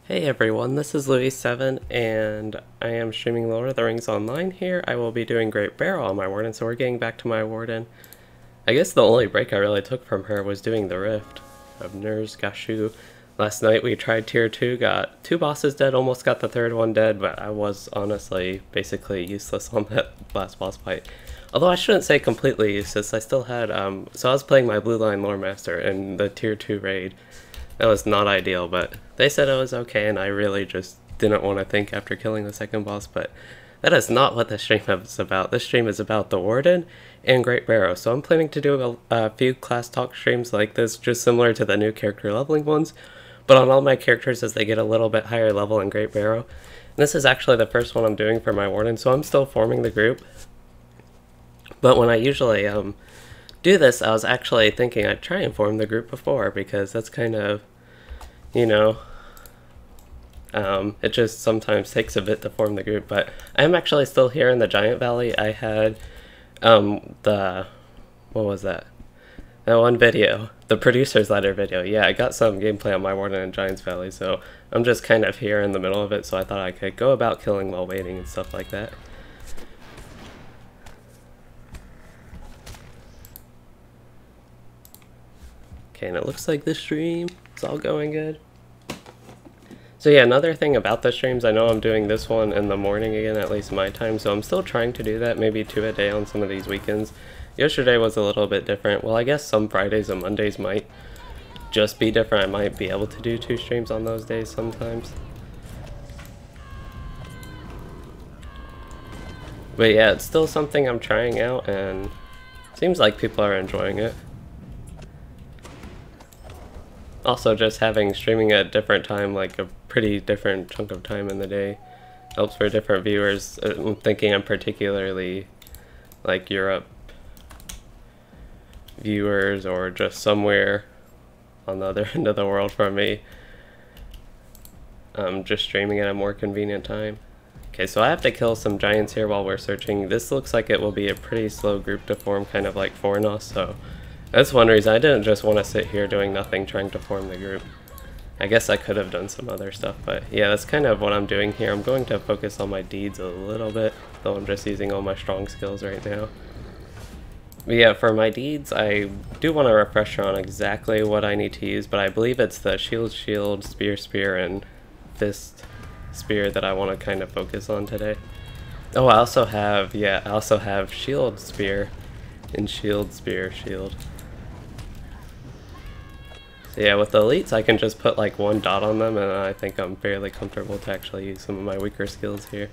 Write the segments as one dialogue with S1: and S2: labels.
S1: Hey everyone, this is Louis7 and I am streaming Lord of the Rings Online here. I will be doing Great Barrow on my Warden, so we're getting back to my Warden. I guess the only break I really took from her was doing the Rift of Nurz Gashu. Last night we tried tier 2, got 2 bosses dead, almost got the 3rd one dead, but I was honestly basically useless on that last boss fight. Although I shouldn't say completely useless, I still had, so I was playing my Blue Line Lore Master in the tier 2 raid. That was not ideal, but they said it was okay, and I really just didn't want to think after killing the second boss, but that is not what this stream is about. This stream is about the Warden and Great Barrow, so I'm planning to do a few class talk streams like this, just similar to the new character leveling ones, but on all my characters as they get a little bit higher level in Great Barrow. And this is actually the first one I'm doing for my Warden, so I'm still forming the group. But when I usually do this, I was actually thinking I'd try and form the group before, because that's kind of, you know, it just sometimes takes a bit to form the group. But I'm actually still here in the Giant Valley. I had what was that? That one video, the producer's ladder video. Yeah, I got some gameplay on my Warden in Giants Valley, so I'm just kind of here in the middle of it, so I thought I could go about killing while waiting and stuff like that. Okay, and it looks like this stream is all going good. So yeah, another thing about the streams, I know I'm doing this one in the morning again, at least my time, so I'm still trying to do that, maybe 2 a day on some of these weekends. Yesterday was a little bit different. Well, I guess some Fridays and Mondays might just be different. I might be able to do 2 streams on those days sometimes. But yeah, it's still something I'm trying out, and it seems like people are enjoying it. Also, just having streaming at a different time, like a pretty different chunk of time in the day, helps for different viewers. I'm thinking I'm particularly like Europe viewers, or just somewhere on the other end of the world from me. Just streaming at a more convenient time. Okay, so I have to kill some giants here while we're searching. This looks like it will be a pretty slow group to form, kind of like Fornos, so that's one reason I didn't just want to sit here doing nothing trying to form the group. I guess I could have done some other stuff, but yeah, that's kind of what I'm doing here. I'm going to focus on my deeds a little bit, though I'm just using all my strong skills right now. But yeah, for my deeds, I do want a refresher on exactly what I need to use, but I believe it's the shield, spear, and fist spear that I want to kind of focus on today. Oh, I also have shield, spear, and shield, spear, shield. So yeah, with the elites I can just put like 1 dot on them, and I think I'm fairly comfortable to actually use some of my weaker skills here.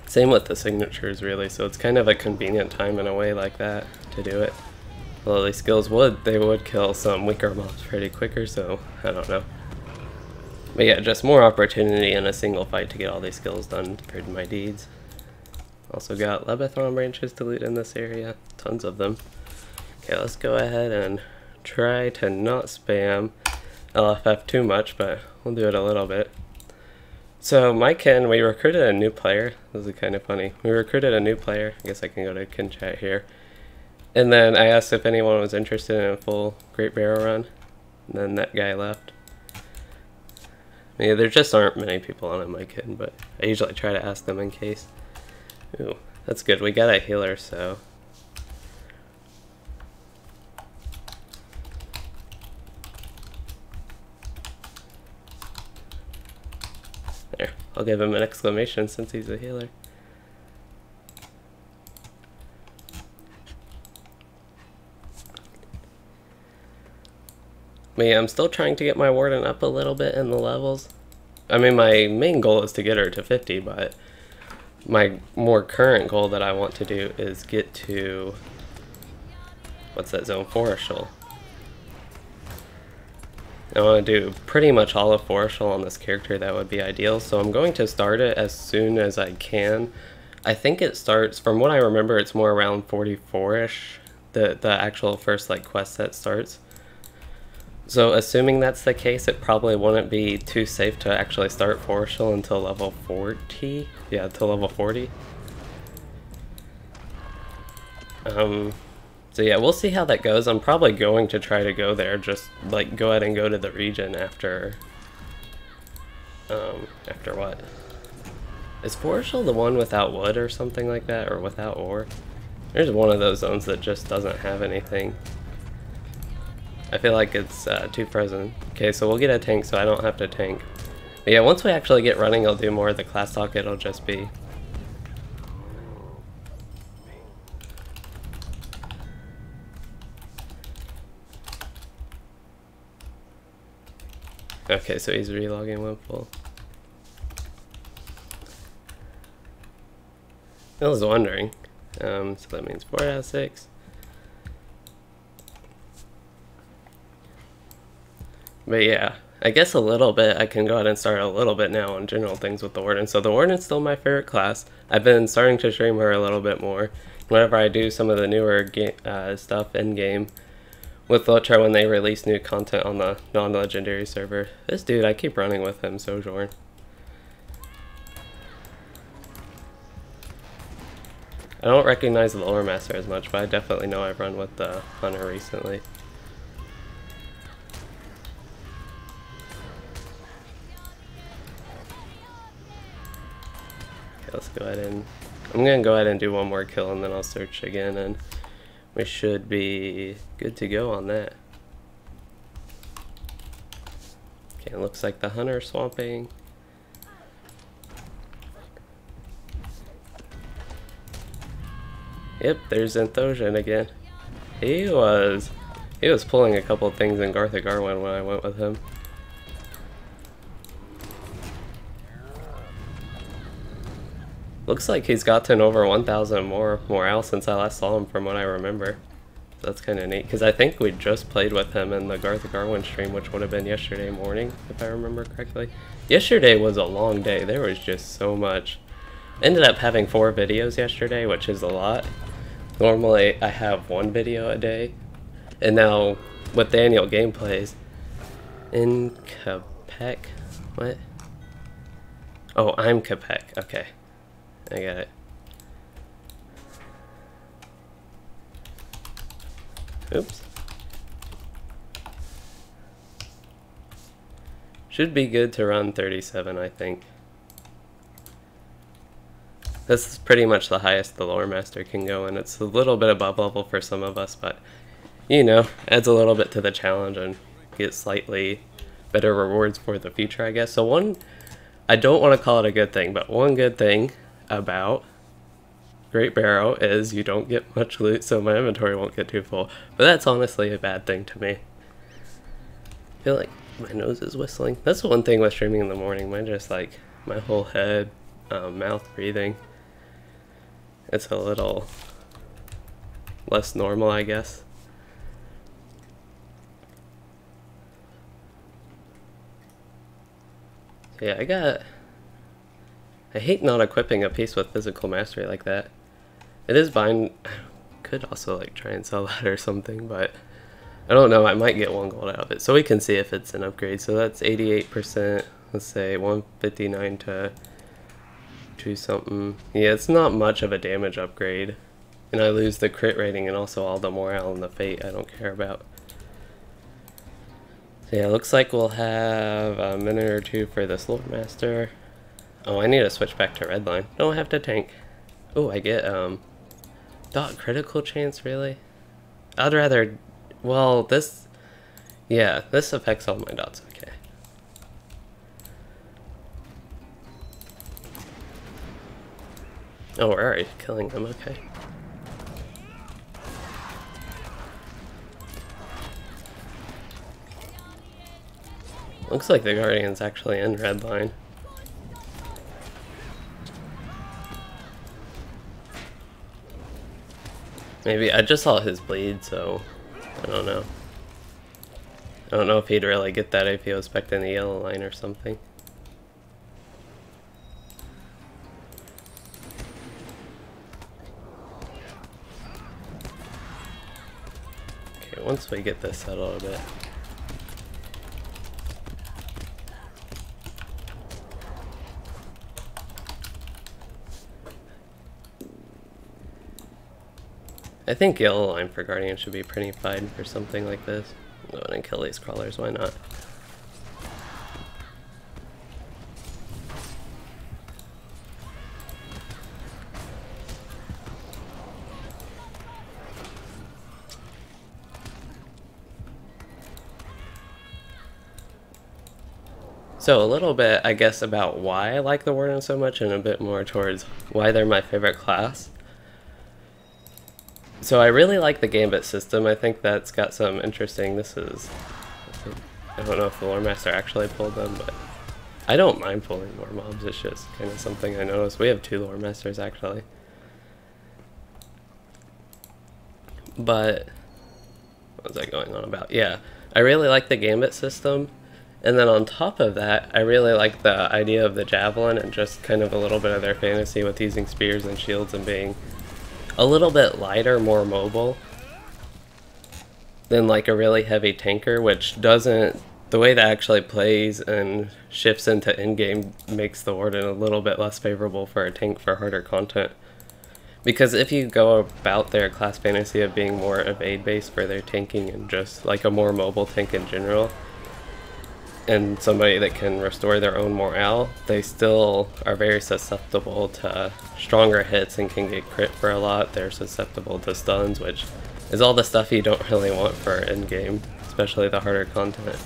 S1: Same with the signatures really, so it's kind of a convenient time in a way like that to do it. Well, these skills would kill some weaker mobs pretty quicker, so I don't know. But yeah, just more opportunity in a single fight to get all these skills done for my deeds. Also got Lebathron branches to loot in this area, tons of them. Okay, let's go ahead and try to not spam LFF too much, but we'll do it a little bit. So my kin, we recruited a new player. This is kind of funny. We recruited a new player. I guess I can go to kin chat here. And then I asked if anyone was interested in a full Great Barrow run. And then that guy left. I mean, there just aren't many people on in my kin, but I usually try to ask them in case. Ooh, that's good. We got a healer, so there, I'll give him an exclamation since he's a healer. But yeah, I'm still trying to get my Warden up a little bit in the levels. I mean, my main goal is to get her to 50, but my more current goal that I want to do is get to, what's that zone, Forestial. I want to do pretty much all of Forestial on this character. That would be ideal, so I'm going to start it as soon as I can. I think it starts, from what I remember, it's more around 44-ish, the actual first like quest set starts. So assuming that's the case, it probably wouldn't be too safe to actually start Forestial until level 40. Yeah, until level 40. So yeah, we'll see how that goes. I'm probably going to try to go there, just like go ahead and go to the region after After what? Is Foreshell the one without wood or something like that, or without ore? There's one of those zones that just doesn't have anything. I feel like it's too frozen. Okay, so we'll get a tank so I don't have to tank. But yeah, once we actually get running, I'll do more of the class talk. It'll just be... Okay, so he's relogging when full. I was wondering. So that means 4 out of 6. But yeah, I guess a little bit, I can go ahead and start a little bit now on general things with the Warden. So the Warden's still my favorite class. I've been starting to stream her a little bit more. Whenever I do some of the newer stuff in-game with LOTRO when they release new content on the non-legendary server. This dude, I keep running with him, Sojourn. I don't recognize the Lore Master as much, but I definitely know I've run with the Hunter recently. Okay, let's go ahead and... I'm gonna go ahead and do one more kill and then I'll search again and we should be good to go on that. Okay, it looks like the Hunter swamping. Yep, there's Enthosian again. He was pulling a couple of things in Garth Garwin when I went with him. Looks like he's gotten over 1,000 more morale since I last saw him from what I remember. So that's kind of neat, because I think we just played with him in the Garth Garwin stream, which would have been yesterday morning, if I remember correctly. Yesterday was a long day. There was just so much. Ended up having 4 videos yesterday, which is a lot. Normally I have 1 video a day. And now with the annual gameplays in Quebec, what? Oh, I'm Quebec, okay. I got it. Oops. Should be good to run 37, I think. This is pretty much the highest the Lore Master can go, and it's a little bit above level for some of us, but, you know, adds a little bit to the challenge and get slightly better rewards for the future, I guess. So one, I don't want to call it a good thing, but one good thing about Great Barrow is you don't get much loot, so my inventory won't get too full. But that's honestly a bad thing to me. I feel like my nose is whistling. That's the one thing with streaming in the morning. Mine just like my whole head, mouth breathing. It's a little less normal, I guess. Yeah, I hate not equipping a piece with physical mastery like that. It is bind. Could also like try and sell that or something, but I don't know. I might get 1 gold out of it, so we can see if it's an upgrade. So that's 88%. Let's say 159 to 2 something. Yeah, it's not much of a damage upgrade, and I lose the crit rating and also all the morale and the fate I don't care about. So yeah, looks like we'll have a minute or 2 for this Lore Master. Oh, I need to switch back to Redline. Don't have to tank. Oh, I get, dot critical chance, really? I'd rather, well, this, yeah, this affects all my dots, okay. Oh, we're already killing them, okay. Looks like the Guardian's actually in Redline. Maybe, I just saw his bleed, so I don't know. I don't know if he'd really get that if he was expecting the yellow line or something. Okay, once we get this settled a bit. I think yellow line for Guardian should be pretty fine for something like this. Go ahead and kill these crawlers, why not? So a little bit, I guess, about why I like the Warden so much, and a bit more towards why they're my favorite class. So I really like the Gambit system. I think that's got some interesting, I don't know if the Lore Master actually pulled them, but I don't mind pulling more mobs. It's just kind of something I noticed. We have 2 Lore Masters actually. But what was I going on about? Yeah, I really like the Gambit system. And then on top of that, I really like the idea of the Javelin and just kind of a little bit of their fantasy with using spears and shields and being a little bit lighter, more mobile than like a really heavy tanker, which doesn't, the way that actually plays and shifts into in-game makes the Warden a little bit less favorable for a tank for harder content. Because if you go about their class fantasy of being more evade based for their tanking and just like a more mobile tank in general, and somebody that can restore their own morale, they still are very susceptible to stronger hits and can get crit for a lot. They're susceptible to stuns, which is all the stuff you don't really want for in-game, especially the harder content.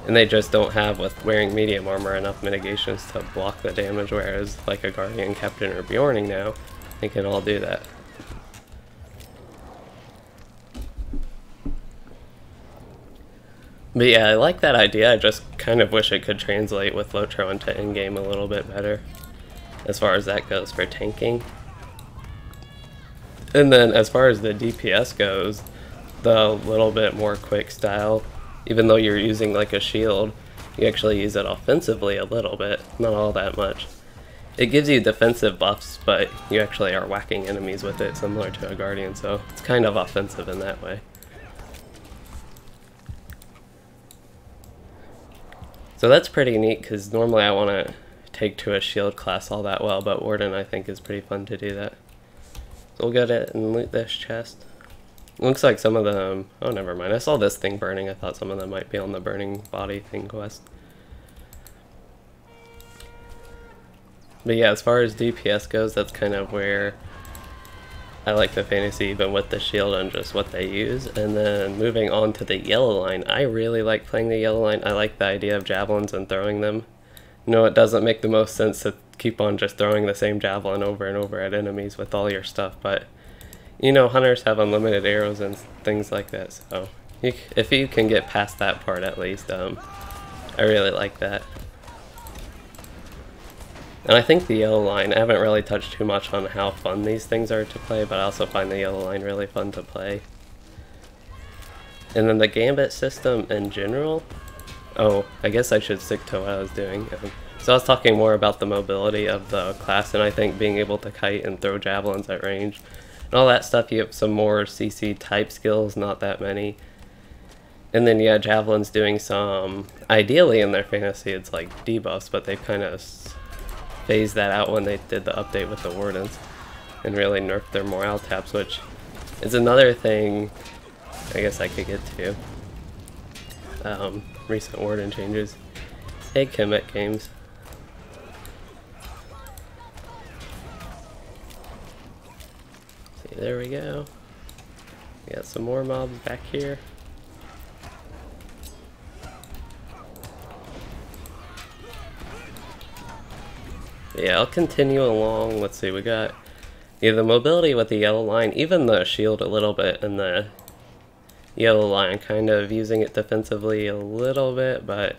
S1: And they just don't have, with wearing medium armor, enough mitigations to block the damage, whereas like a Guardian, Captain, or Bjorning now, they can all do that. But yeah, I like that idea. I just kind of wish it could translate with LOTRO into in-game a little bit better, as far as that goes for tanking. And then as far as the DPS goes, the little bit more quick style, even though you're using like a shield, you actually use it offensively a little bit, not all that much. It gives you defensive buffs, but you actually are whacking enemies with it, similar to a Guardian, so it's kind of offensive in that way. So that's pretty neat, because normally I want to take to a shield class all that well, but Warden I think is pretty fun to do that. So we'll go ahead and loot this chest. Looks like some of them, oh never mind, I saw this thing burning. I thought some of them might be on the burning body thing quest. But yeah, as far as DPS goes, that's kind of where I like the fantasy, even with the shield and just what they use. And then moving on to the yellow line, I really like playing the yellow line. I like the idea of javelins and throwing them. No, it doesn't make the most sense to keep on just throwing the same javelin over and over at enemies with all your stuff, but you know, hunters have unlimited arrows and things like that, so if you can get past that part at least, I really like that. And I think the yellow line, I haven't really touched too much on how fun these things are to play, but I also find the yellow line really fun to play. And then the Gambit system in general, oh, I guess I should stick to what I was doing. So I was talking more about the mobility of the class, and I think being able to kite and throw javelins at range and all that stuff, you have some more CC type skills, not that many. And then yeah, javelins doing some, ideally in their fantasy it's like debuffs, but they've kind of phased that out when they did the update with the Wardens and really nerfed their morale taps, which is another thing I guess I could get to. Recent Warden changes. Hey Commit Games. See, there we go. We got some more mobs back here. Yeah, I'll continue along. Let's see, we got the mobility with the yellow line, even the shield a little bit in the yellow line, kind of using it defensively a little bit, but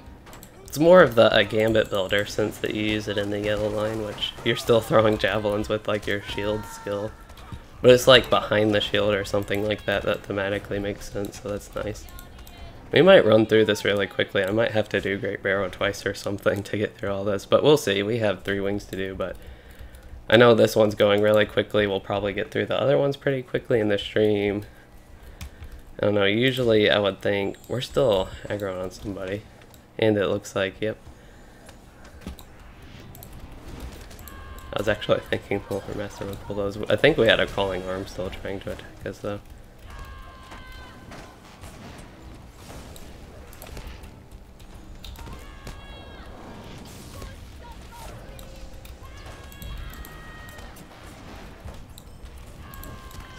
S1: it's more of the Gambit builder since that you use it in the yellow line, which you're still throwing javelins with like your shield skill. But it's like behind the shield or something like that that thematically makes sense, so that's nice. We might run through this really quickly. I might have to do Great Barrow twice or something to get through all this, but we'll see. We have 3 wings to do, but I know this one's going really quickly. We'll probably get through the other ones pretty quickly in the stream. I don't know, usually I would think we're still aggroing on somebody, and it looks like, yep. I was actually thinking the Lore Master would pull those. I think we had a calling arm still trying to attack us though.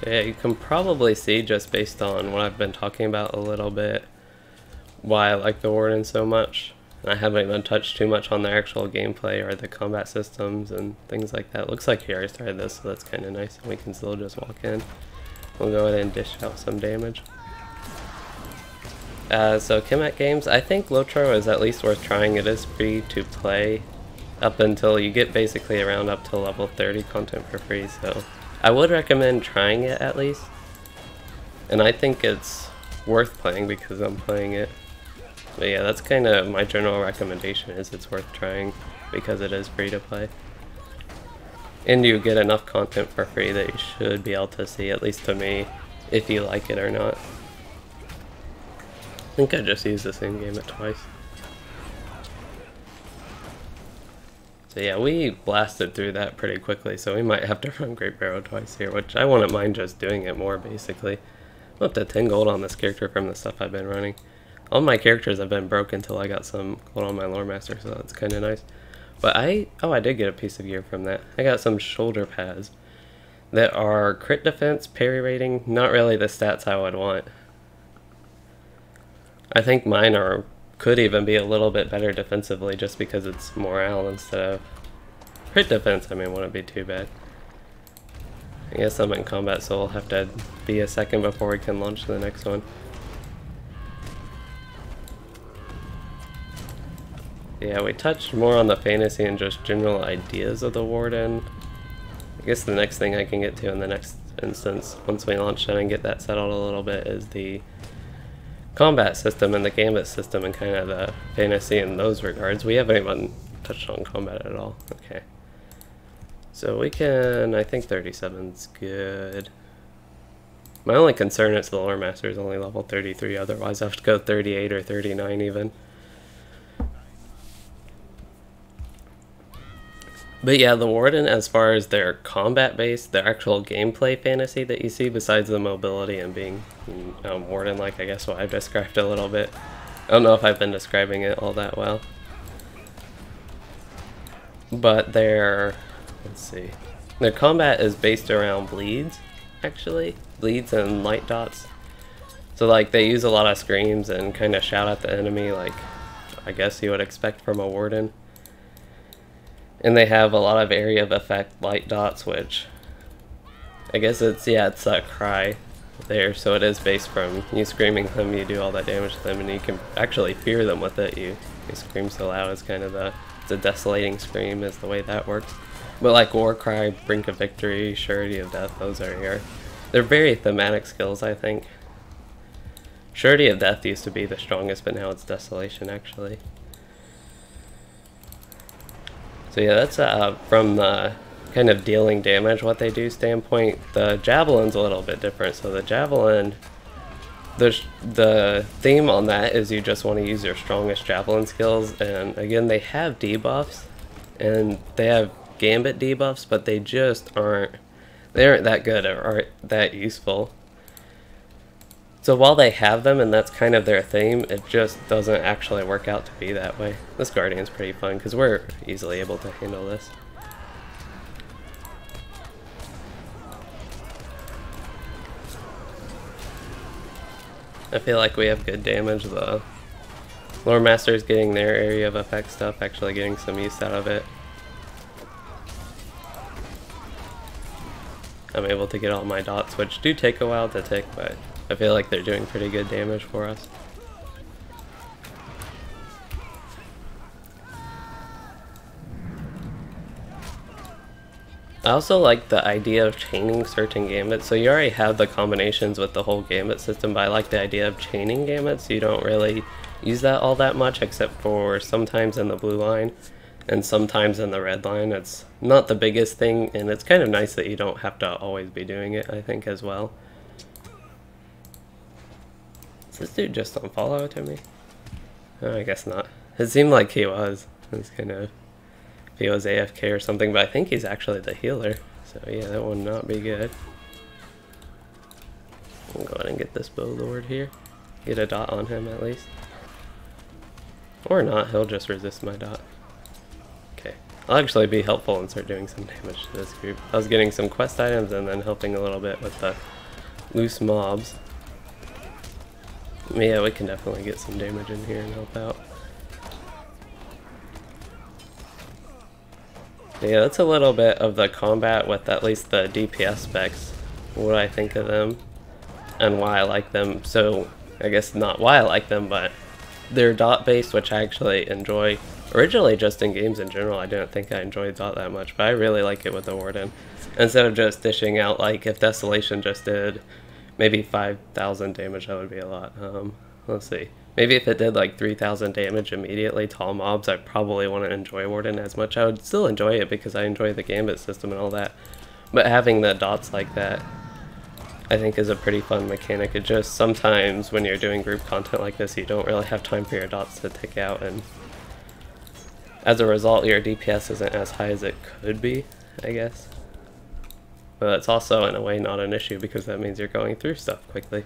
S1: So yeah, you can probably see just based on what I've been talking about a little bit why I like the Warden so much. And I haven't even touched too much on the actual gameplay or the combat systems and things like that. Looks like he already started this, so that's kind of nice. And we can still just walk in. We'll go ahead and dish out some damage. So Kemet games, I think LOTRO is at least worth trying. It is free to play up until you get basically around up to level 30 content for free. So I would recommend trying it at least. And I think it's worth playing because I'm playing it. But yeah, that's kind of my general recommendation, is it's worth trying because it is free to play. And you get enough content for free that you should be able to see, at least to me, if you like it or not. I think I just used the same Gambit twice. So yeah, we blasted through that pretty quickly, so we might have to run Great Barrow twice here, which I wouldn't mind just doing it more, basically. I'm up to 10 gold on this character from the stuff I've been running. All my characters have been broke until I got some gold on my lore master, so that's kind of nice. But I did get a piece of gear from that. I got some shoulder pads that are crit defense, parry rating, not really the stats I would want. I think mine could even be a little bit better defensively just because it's morale instead of crit defense. I mean, wouldn't be too bad. I guess I'm in combat, so we'll have to be a second before we can launch the next one. Yeah, we touched more on the fantasy and just general ideas of the Warden. I guess the next thing I can get to in the next instance, once we launch it and get that settled a little bit, is the combat system and the Gambit system and kind of the fantasy in those regards. We haven't even touched on combat at all. Okay. So we can, I think 37's good. My only concern is the lore master is only level 33, otherwise I have to go 38 or 39 even. But yeah, the Warden, as far as their combat base, their actual gameplay fantasy that you see, besides the mobility and being Warden, like I guess what I've described a little bit. I don't know if I've been describing it all that well. But their combat is based around bleeds, actually. Bleeds and light dots. So like they use a lot of screams and kind of shout at the enemy like I guess you would expect from a Warden. And they have a lot of area of effect light dots, which I guess it's a cry there, so it is based from you screaming them, you do all that damage to them, and you can actually fear them with it. You scream so loud, it's kind of it's a desolating scream is the way that works. But like War Cry, Brink of Victory, Surety of Death, those are here. They're very thematic skills, I think. Surety of Death used to be the strongest, but now it's Desolation, actually. So yeah, that's from the kind of dealing damage, what they do standpoint. The Javelin's a little bit different. So the Javelin, the theme on that is you just want to use your strongest Javelin skills. And again, they have debuffs, and they have Gambit debuffs, but they aren't that good or aren't that useful. So while they have them, and that's kind of their theme, it just doesn't actually work out to be that way. This Guardian's pretty fun, because we're easily able to handle this. I feel like we have good damage. The Lore Master's getting their area of effect stuff, actually getting some use out of it. I'm able to get all my dots, which do take a while to tick, but I feel like they're doing pretty good damage for us. I also like the idea of chaining certain gambits. So you already have the combinations with the whole gambit system, but I like the idea of chaining gambits. You don't really use that all that much, except for sometimes in the blue line and sometimes in the red line. It's not the biggest thing, and it's kind of nice that you don't have to always be doing it, I think, as well. Is this dude just on follow to me? Oh, I guess not. It seemed like he was. It's kind of, if he was AFK or something, but I think he's actually the healer. So yeah, that would not be good. We'll go ahead and get this bow lord here. Get a dot on him at least. Or not, he'll just resist my dot. Okay, I'll actually be helpful and start doing some damage to this group. I was getting some quest items and then helping a little bit with the loose mobs. Yeah, we can definitely get some damage in here and help out. Yeah, that's a little bit of the combat with at least the DPS specs, what I think of them, and why I like them. So, I guess not why I like them, but they're dot-based, which I actually enjoy. Originally, just in games in general, I didn't think I enjoyed dot that much, but I really like it with the Warden. Instead of just dishing out, like, if Desolation just did maybe 5,000 damage, that would be a lot. Let's see. Maybe if it did like 3,000 damage immediately to all mobs, I probably wouldn't enjoy Warden as much. I would still enjoy it because I enjoy the Gambit system and all that. But having the dots like that, I think is a pretty fun mechanic. It just, sometimes when you're doing group content like this, you don't really have time for your dots to tick out, and as a result, your DPS isn't as high as it could be, I guess. But it's also, in a way, not an issue because that means you're going through stuff quickly.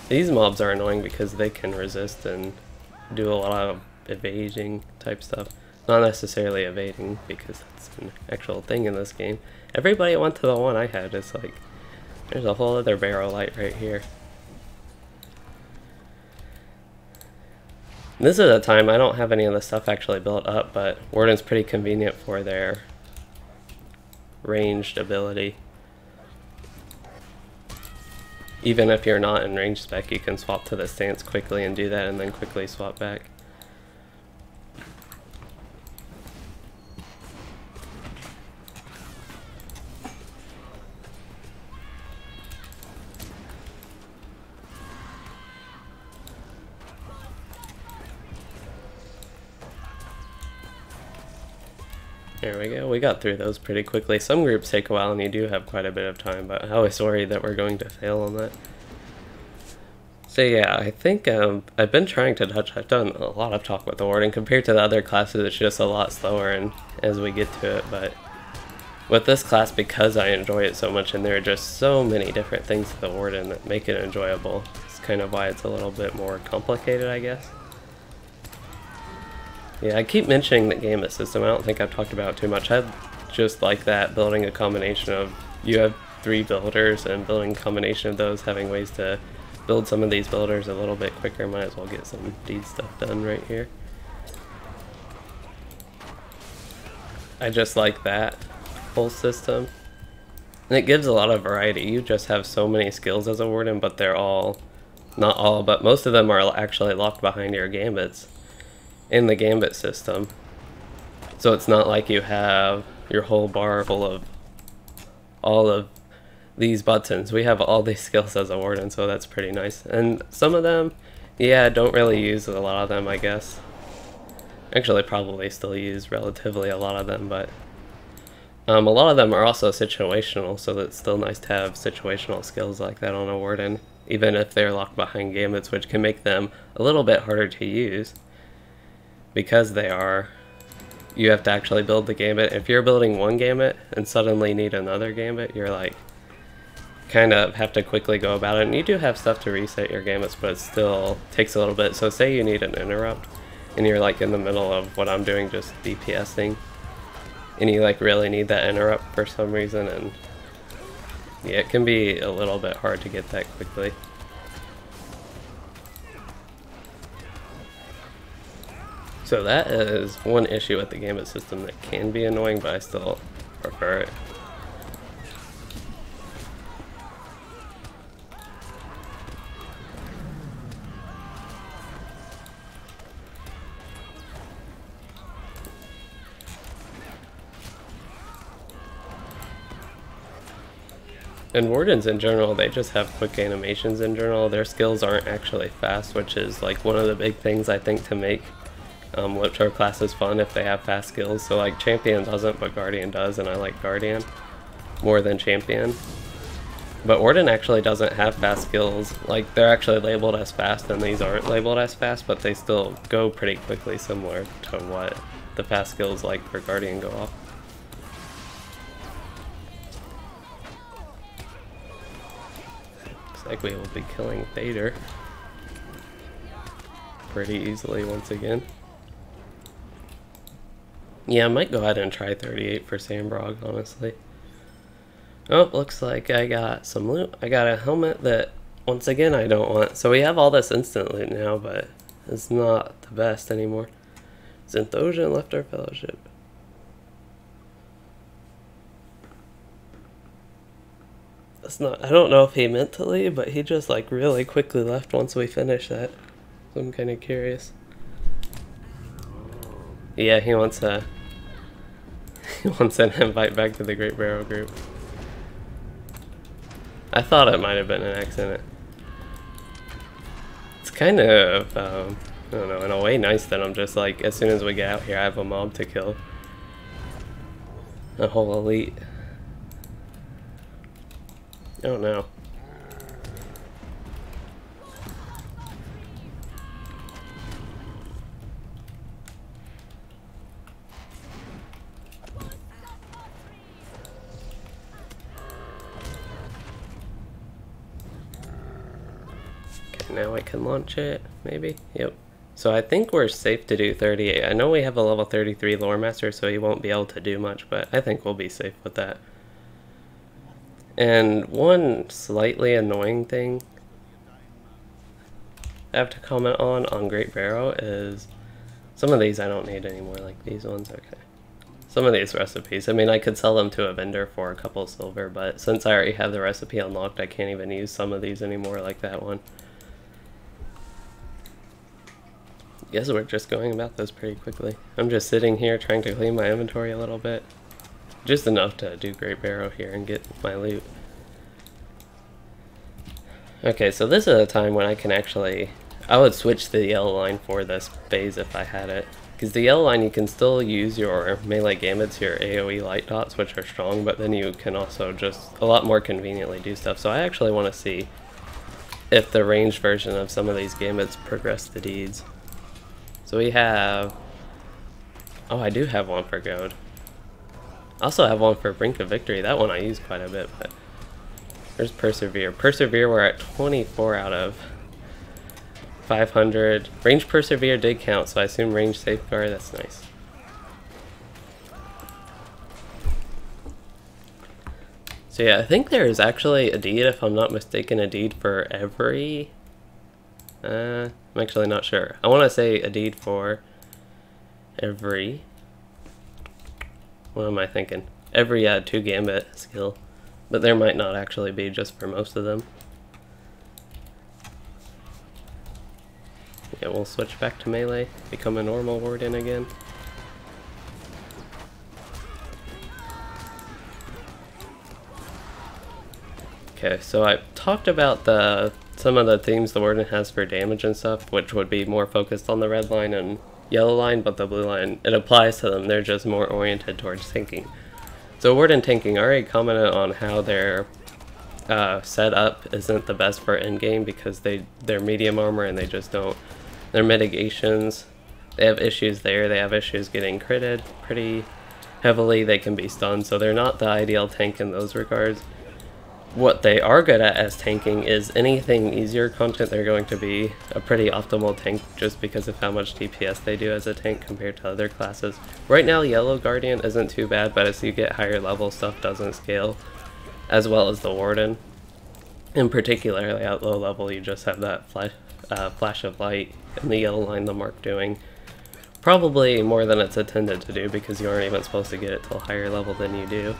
S1: These mobs are annoying because they can resist and do a lot of evading type stuff. Not necessarily evading, because that's an actual thing in this game. Everybody went to the one I had. It's like, there's a whole other barrow light right here. And this is a time I don't have any of the stuff actually built up, but Warden's pretty convenient for their ranged ability. Even if you're not in range spec, you can swap to the stance quickly and do that, and then quickly swap back. There we go, we got through those pretty quickly. Some groups take a while and you do have quite a bit of time, but I always worry that we're going to fail on that. So yeah, I think I've been trying to touch, I've done a lot of talk with the Warden. Compared to the other classes, it's just a lot slower and as we get to it, but with this class, because I enjoy it so much and there are just so many different things to the Warden that make it enjoyable, it's kind of why it's a little bit more complicated, I guess. Yeah, I keep mentioning the Gambit system. I don't think I've talked about it too much. I just like that, building a combination of, you have 3 builders and building a combination of those, having ways to build some of these builders a little bit quicker. Might as well get some deed stuff done right here. I just like that whole system. And it gives a lot of variety. You just have so many skills as a Warden, but they're all, not all, but most of them are actually locked behind your Gambits in the Gambit system. So it's not like you have your whole bar full of all of these buttons. We have all these skills as a Warden, so that's pretty nice. And some of them, yeah, don't really use a lot of them, I guess. Actually, probably still use relatively a lot of them, but a lot of them are also situational, so it's still nice to have situational skills like that on a Warden, even if they're locked behind Gambits, which can make them a little bit harder to use. Because they are, you have to actually build the Gambit. If you're building one Gambit and suddenly need another Gambit, you're like, kind of have to quickly go about it. And you do have stuff to reset your Gambits, but it still takes a little bit. So say you need an interrupt, and you're like in the middle of what I'm doing, just DPSing, and you like really need that interrupt for some reason, and yeah, it can be a little bit hard to get that quickly. So that is one issue with the Gambit system that can be annoying, but I still prefer it. And Wardens in general, they just have quick animations in general. Their skills aren't actually fast, which is like one of the big things I think to make LOTRO classes fun if they have fast skills. So like Champion doesn't, but Guardian does, and I like Guardian more than Champion. But Warden actually doesn't have fast skills. Like, they're actually labeled as fast, and these aren't labeled as fast, but they still go pretty quickly, similar to what the fast skills like for Guardian go off. Looks like we will be killing Vader pretty easily once again. Yeah, I might go ahead and try 38 for Sambrog, honestly. Oh, looks like I got some loot. I got a helmet that, once again, I don't want. So we have all this instant loot now, but is not the best anymore. Zinthosian left our fellowship. That's not, I don't know if he meant to leave, but he just like really quickly left once we finished that. So I'm kind of curious. Yeah, he wants an invite back to the Great Barrow group. I thought it might have been an accident. It's kind of, I don't know, in a way nice that I'm just like, as soon as we get out here, I have a mob to kill. A whole elite. I don't know. Okay, now I can launch it, maybe? Yep. So I think we're safe to do 38. I know we have a level 33 lore master, so he won't be able to do much, but I think we'll be safe with that. And one slightly annoying thing I have to comment on Great Barrow is some of these I don't need anymore, like these ones. Okay. Some of these recipes, I mean, I could sell them to a vendor for a couple silver, but since I already have the recipe unlocked, I can't even use some of these anymore, like that one. Guess we're just going about this pretty quickly. I'm just sitting here trying to clean my inventory a little bit. Just enough to do Great Barrow here and get my loot. Okay, so this is a time when I can actually... I would switch to the yellow line for this phase if I had it. Because the yellow line, you can still use your melee gambits, your AoE light dots, which are strong, but then you can also just a lot more conveniently do stuff. So I actually want to see if the ranged version of some of these gambits progress the deeds. So we have... Oh, I do have one for goad. I also have one for Brink of Victory. That one I use quite a bit, but there's Persevere. Persevere, we're at 24 out of 500. Range Persevere did count, so I assume range Safeguard. That's nice. So yeah, I think there is actually a deed, if I'm not mistaken, a deed for every... I'm actually not sure. I want to say a deed for every... What am I thinking? Every 2 Gambit skill. But there might not actually be just for most of them. Yeah, we'll switch back to melee. Become a normal Warden again. Okay, so I talked about some of the themes the Warden has for damage and stuff, which would be more focused on the red line and yellow line, but the blue line, it applies to them. They're just more oriented towards tanking. So Warden tanking, I already commented on how their setup isn't the best for endgame because they're medium armor and they just don't, their mitigations, they have issues there. They have issues getting critted pretty heavily. They can be stunned, so they're not the ideal tank in those regards. What they are good at as tanking is anything easier content, they're going to be a pretty optimal tank just because of how much DPS they do as a tank compared to other classes. Right now, Yellow Guardian isn't too bad, but as you get higher level, stuff doesn't scale as well as the Warden. In particular, at low level, you just have that flash of light in the yellow line, the mark doing probably more than it's intended to do because you aren't even supposed to get it till higher level than you do.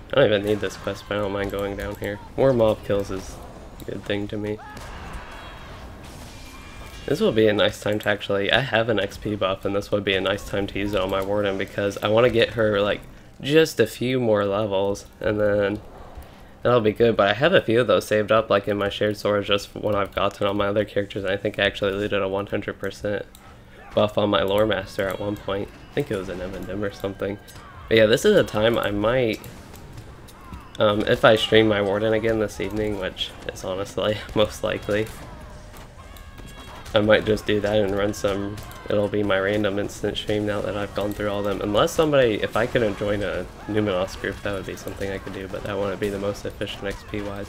S1: I don't even need this quest, but I don't mind going down here. More mob kills is a good thing to me. This will be a nice time to actually... I have an XP buff, and this would be a nice time to use it on my Warden because I want to get her, like, just a few more levels, and then that'll be good. But I have a few of those saved up, like in my shared storage, just when I've gotten on my other characters, and I think I actually looted a 100% buff on my Lore Master at one point. I think it was an M&M or something. But yeah, this is a time I might... if I stream my Warden again this evening, which is honestly most likely, I might just do that and run some, it'll be my random instant stream now that I've gone through all of them. Unless somebody, if I could join a Numenos group, that would be something I could do, but that wouldn't be the most efficient XP-wise.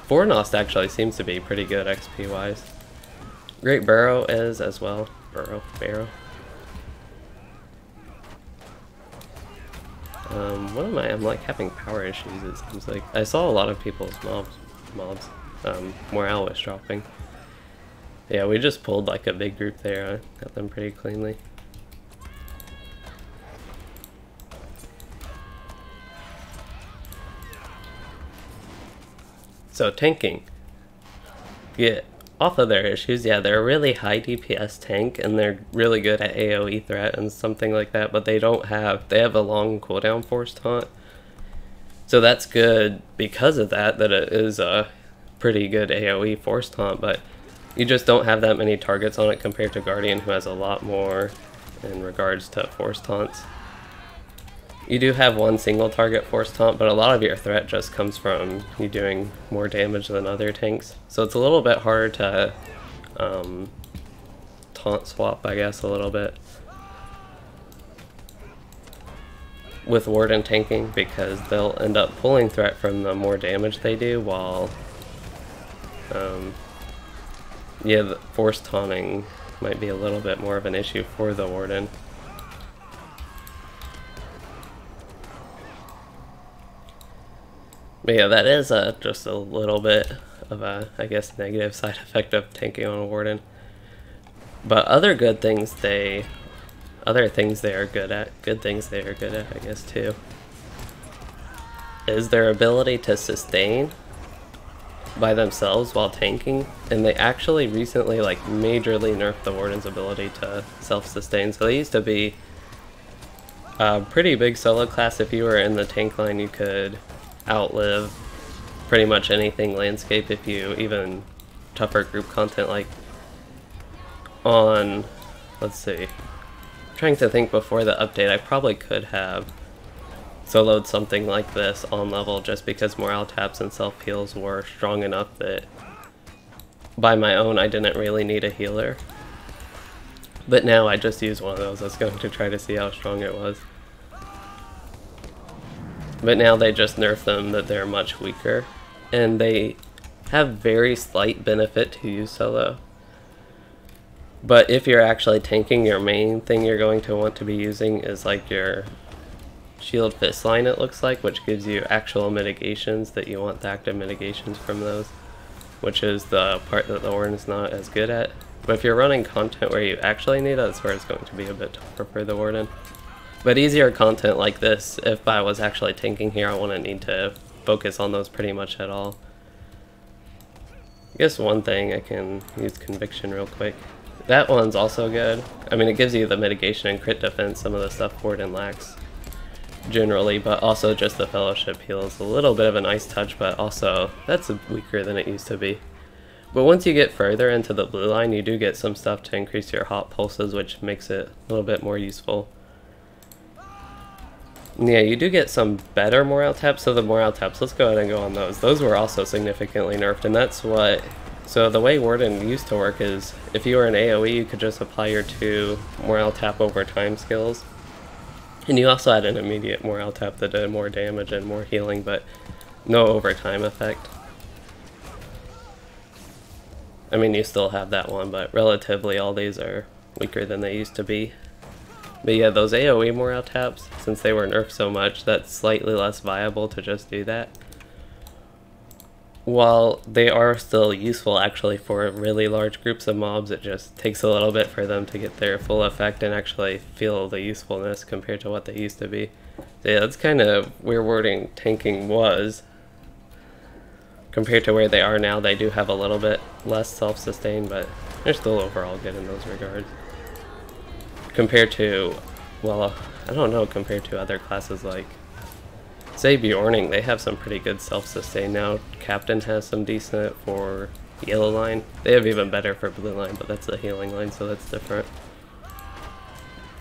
S1: Fornost actually seems to be pretty good XP-wise. Great Barrow is as well. Barrow. What am I? I'm like having power issues, it seems like. I saw a lot of people's mobs. Morale was dropping. Yeah, we just pulled like a big group there. I got them pretty cleanly. So tanking. Get off of their issues, yeah, they're a really high DPS tank and they're really good at AoE threat and something like that, but they have a long cooldown force taunt. So that's good because of that it is a pretty good AoE force taunt, but you just don't have that many targets on it compared to Guardian, who has a lot more in regards to force taunts. You do have one single target force taunt, but a lot of your threat just comes from you doing more damage than other tanks. So it's a little bit harder to taunt swap, I guess, a little bit with Warden tanking, because they'll end up pulling threat from the more damage they do, while yeah, the force taunting might be a little bit more of an issue for the Warden. But yeah, that is just a little bit of a, I guess, negative side effect of tanking on a Warden. But other things they are good at, I guess, too, is their ability to sustain by themselves while tanking. And they actually recently, like, majorly nerfed the Warden's ability to self-sustain. So they used to be a pretty big solo class. If you were in the tank line, you could outlive pretty much anything landscape. If you even tougher group content, like on, let's see, I'm trying to think, before the update I probably could have soloed something like this on level, just because morale taps and self heals were strong enough that by my own I didn't really need a healer. But now I just use one of those. I was going to try to see how strong it was. But now they just nerf them that they're much weaker, and they have very slight benefit to use solo. But if you're actually tanking, your main thing you're going to want to be using is like your shield fist line, it looks like, which gives you actual mitigations that you want the active mitigations from those, which is the part that the Warden's not as good at. But if you're running content where you actually need it, that's where it's going to be a bit tougher for the Warden. But easier content like this, if I was actually tanking here, I wouldn't need to focus on those pretty much at all. I guess one thing, I can use Conviction real quick. That one's also good. I mean, it gives you the mitigation and crit defense, some of the stuff Warden lacks generally, but also just the Fellowship heal is a little bit of a nice touch, but also that's weaker than it used to be. But once you get further into the blue line, you do get some stuff to increase your hot pulses, which makes it a little bit more useful. Yeah, you do get some better morale taps. So the morale taps, let's go ahead and go on those. Those were also significantly nerfed, and that's what... So the way Warden used to work is, if you were an AoE, you could just apply your 2 morale tap over time skills. And you also had an immediate morale tap that did more damage and more healing, but no overtime effect. I mean, you still have that one, but relatively all these are weaker than they used to be. But yeah, those AoE morale taps, since they were nerfed so much, that's slightly less viable to just do that. While they are still useful actually for really large groups of mobs, it just takes a little bit for them to get their full effect and actually feel the usefulness compared to what they used to be. So yeah, that's kind of where Warden tanking was. Compared to where they are now, they do have a little bit less self-sustain, but they're still overall good in those regards. Compared to, well, I don't know, compared to other classes like, say, Bjorning, they have some pretty good self-sustain now. Captain has some decent for yellow line. They have even better for blue line, but that's the healing line, so that's different.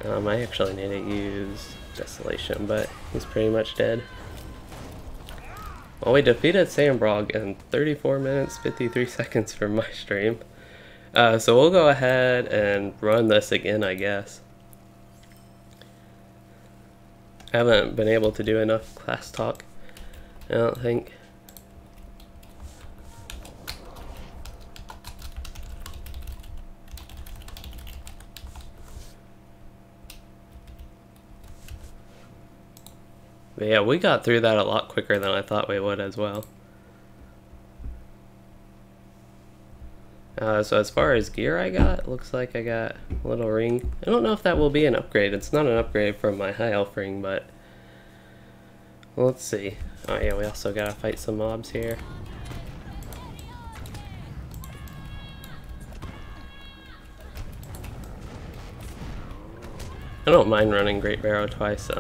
S1: I actually need to use Desolation, but he's pretty much dead. Well, we defeated Sambrog in 34 minutes, 53 seconds from my stream. So we'll go ahead and run this again, I guess. I haven't been able to do enough class talk, I don't think. But yeah, we got through that a lot quicker than I thought we would as well. So as far as gear I got, looks like I got a little ring. I don't know if that will be an upgrade. It's not an upgrade from my high elf ring, but let's see. Oh yeah, we also gotta fight some mobs here. I don't mind running Great Barrow twice.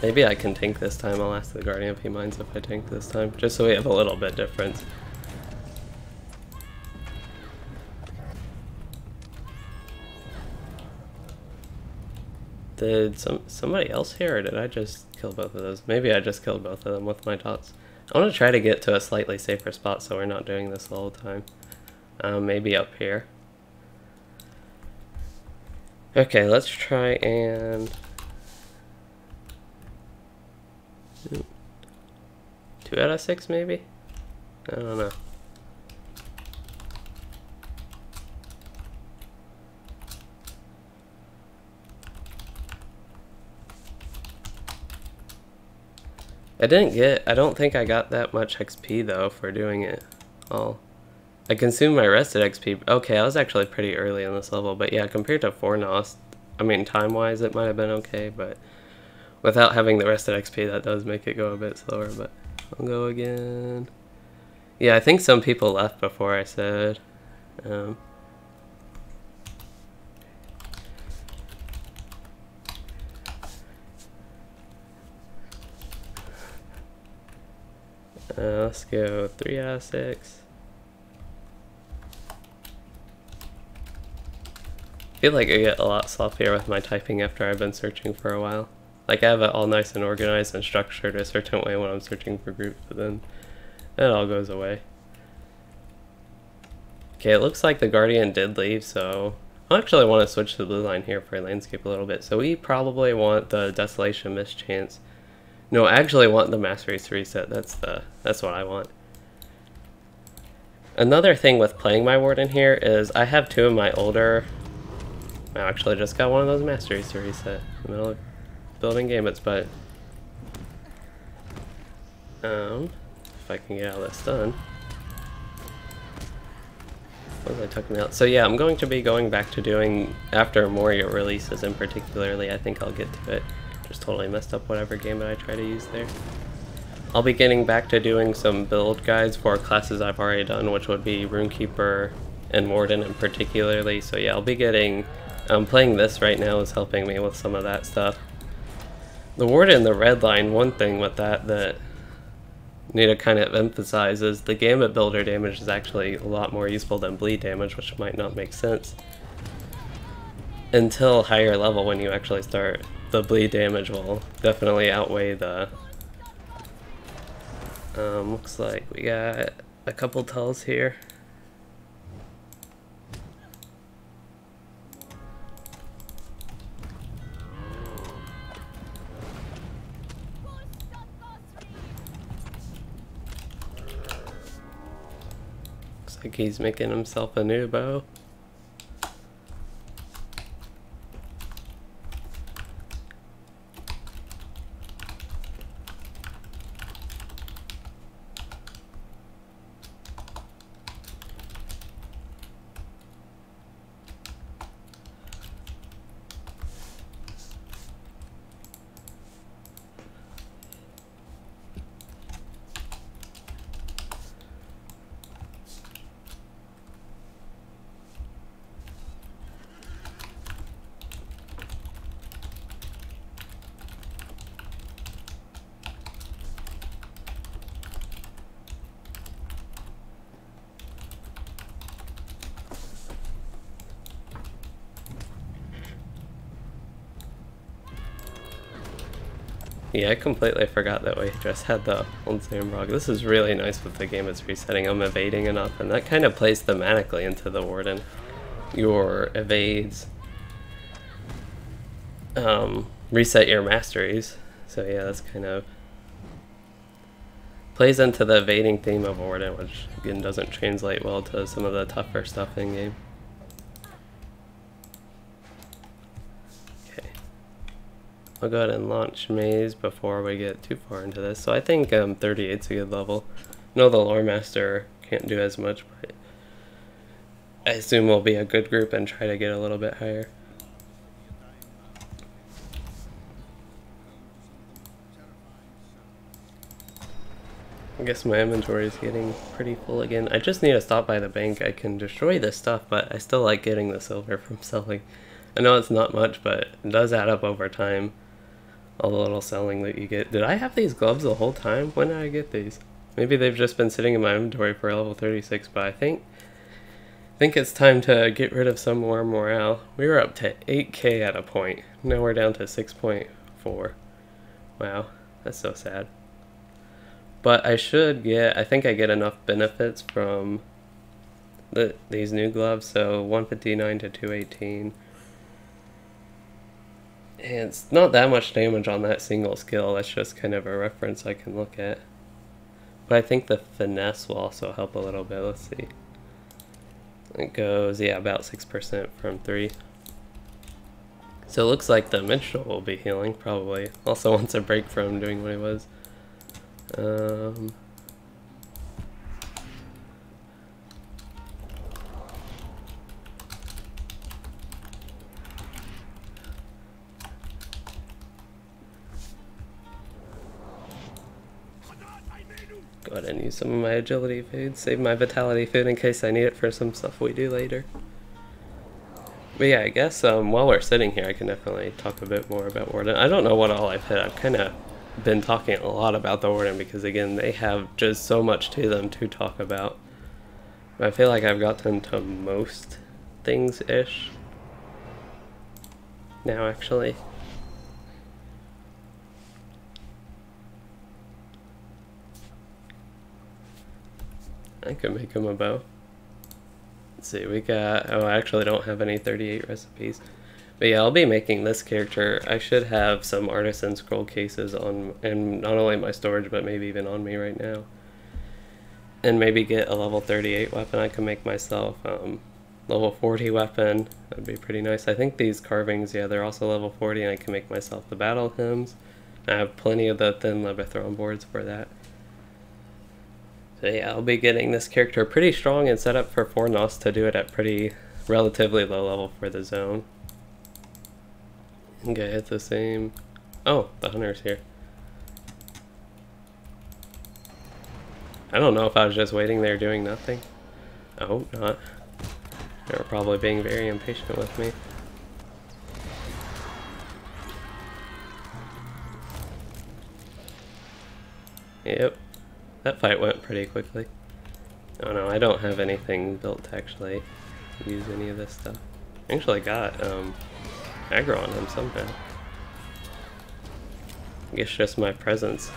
S1: Maybe I can tank this time. I'll ask the Guardian if he minds if I tank this time, just so we have a little bit difference. Did somebody else here, or did I just kill both of those? Maybe I just killed both of them with my dots. I want to try to get to a slightly safer spot so we're not doing this the whole time. Maybe up here. Okay, let's try and... 2 out of 6 maybe? I don't know. I don't think I got that much XP though for doing it all. I consumed my rested XP. Okay, I was actually pretty early in this level, but yeah, compared to Fornost, I mean, time-wise it might have been okay, but without having the rested XP, that does make it go a bit slower, but I'll go again. Yeah, I think some people left before I said. Let's go 3 out of 6. I feel like I get a lot sloppier with my typing after I've been searching for a while. Like I have it all nice and organized and structured a certain way when I'm searching for groups, but then it all goes away. Okay, it looks like the Guardian did leave, so I actually want to switch to the blue line here for landscape a little bit. So we probably want the Desolation Mischance. No, I actually want the Masteries to reset. That's what I want. Another thing with playing my Warden here is I have 2 of my older... I actually just got one of those Masteries to reset in the middle of building Gambits, but if I can get all this done. What was I talking about? So yeah, I'm going to be going back to doing after Moria releases, and particularly I think I'll get to it. Just totally messed up whatever Gambit I try to use there. I'll be getting back to doing some build guides for classes I've already done, which would be Runekeeper and Warden in particularly. So yeah, I'll be getting... playing this right now is helping me with some of that stuff. The Warden, the red line, one thing with that I need to kind of emphasize is the Gambit builder damage is actually a lot more useful than bleed damage, which might not make sense until higher level when you actually start. The bleed damage will definitely outweigh the... looks like we got a couple tells here. Looks like he's making himself a new bow. Yeah, I completely forgot that we just had the old Zambrog. This is really nice with the game it's resetting. I'm evading enough, and that kind of plays thematically into the Warden. Your evades reset your masteries. So yeah, that's kind of plays into the evading theme of Warden, which again doesn't translate well to some of the tougher stuff in game. I'll go ahead and launch Maze before we get too far into this. So I think 38's a good level. No, the Lore Master can't do as much, but I assume we'll be a good group and try to get a little bit higher. I guess my inventory is getting pretty full again. I just need to stop by the bank. I can destroy this stuff, but I still like getting the silver from selling. I know it's not much, but it does add up over time. All the little selling that you get. Did I have these gloves the whole time? When did I get these? Maybe they've just been sitting in my inventory for level 36, but I think it's time to get rid of some more morale. We were up to 8k at a point. Now we're down to 6.4. Wow, that's so sad. But I think I get enough benefits from these new gloves, so 159 to 218. And it's not that much damage on that single skill, that's just kind of a reference I can look at. But I think the finesse will also help a little bit, let's see. It goes, yeah, about 6% from 3. So it looks like the minstrel will be healing, probably. Also wants a break from doing what he was. Go ahead and use some of my agility food, save my vitality food in case I need it for some stuff we do later. But yeah, I guess while we're sitting here I can definitely talk a bit more about Warden. I don't know what all I've hit. I've kind of been talking a lot about the Warden because again they have just so much to them to talk about. But I feel like I've gotten to most things-ish now actually. I could make him a bow. Let's see, we got, oh I actually don't have any 38 recipes. But yeah, I'll be making this character. I should have some artisan scroll cases on, and not only my storage, but maybe even on me right now. And maybe get a level 38 weapon. I can make myself level 40 weapon. That'd be pretty nice. I think these carvings, yeah, they're also level 40, and I can make myself the battle hymns. I have plenty of the thin Lebethron boards for that. So yeah, I'll be getting this character pretty strong and set up for 4 NOS to do it at pretty relatively low level for the zone. Okay, it's the same. Oh, the hunter's here. I don't know if I was just waiting there doing nothing. I hope not. They were probably being very impatient with me. Yep, that fight went pretty quickly. Oh no, I don't have anything built to actually use any of this stuff. I actually got aggro on him somehow. I guess just my presence.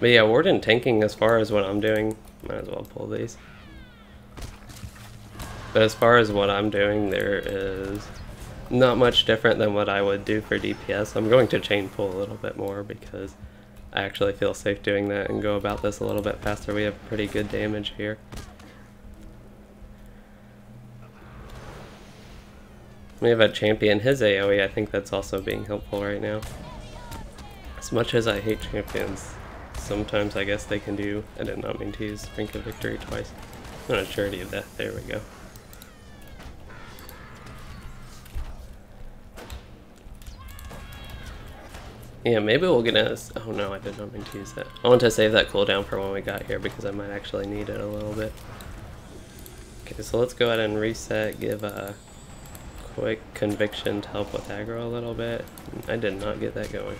S1: But yeah, Warden tanking as far as what I'm doing, might as well pull these. But as far as what I'm doing, there is not much different than what I would do for DPS. I'm going to chain pull a little bit more because I actually feel safe doing that and go about this a little bit faster. We have pretty good damage here. We have a champion, his AoE, I think that's also being helpful right now. As much as I hate champions, sometimes I guess they can do, I did not mean to use Drink of Victory twice. I'm gonna Charity of Death, there we go. Yeah, maybe we'll get a... Oh no, I did not mean to use that. I want to save that cooldown for when we got here because I might actually need it a little bit. Okay, so let's go ahead and reset, give a quick conviction to help with aggro a little bit. I did not get that going.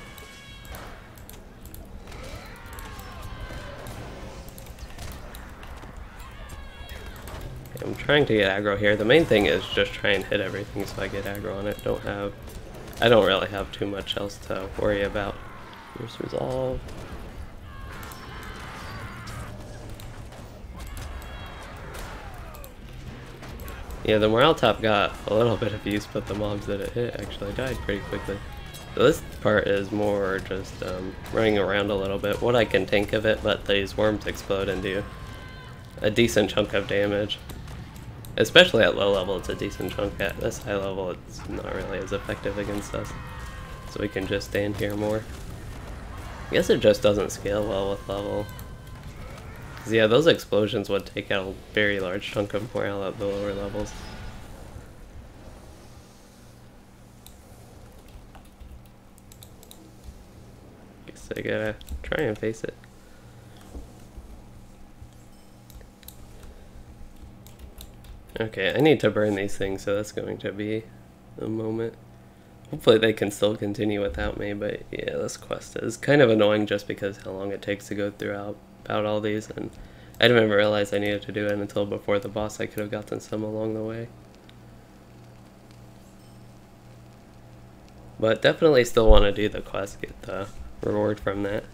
S1: Okay, I'm trying to get aggro here. The main thing is just try and hit everything so I get aggro on it. I don't really have too much else to worry about. Here's resolve. Yeah, the morale top got a little bit of use, but the mobs that it hit actually died pretty quickly. So this part is more just running around a little bit. What I can tank of it, let these worms explode and do a decent chunk of damage. Especially at low level, it's a decent chunk. At this high level, it's not really as effective against us. So we can just stand here more. I guess it just doesn't scale well with level. 'Cause yeah, those explosions would take out a very large chunk of morale at the lower levels. Guess I gotta try and face it. Okay, I need to burn these things, so that's going to be a moment. Hopefully they can still continue without me, but yeah, this quest is kind of annoying just because how long it takes to go throughout about all these, and I didn't even realize I needed to do it until before the boss. I could have gotten some along the way. But definitely still want to do the quest, get the reward from that.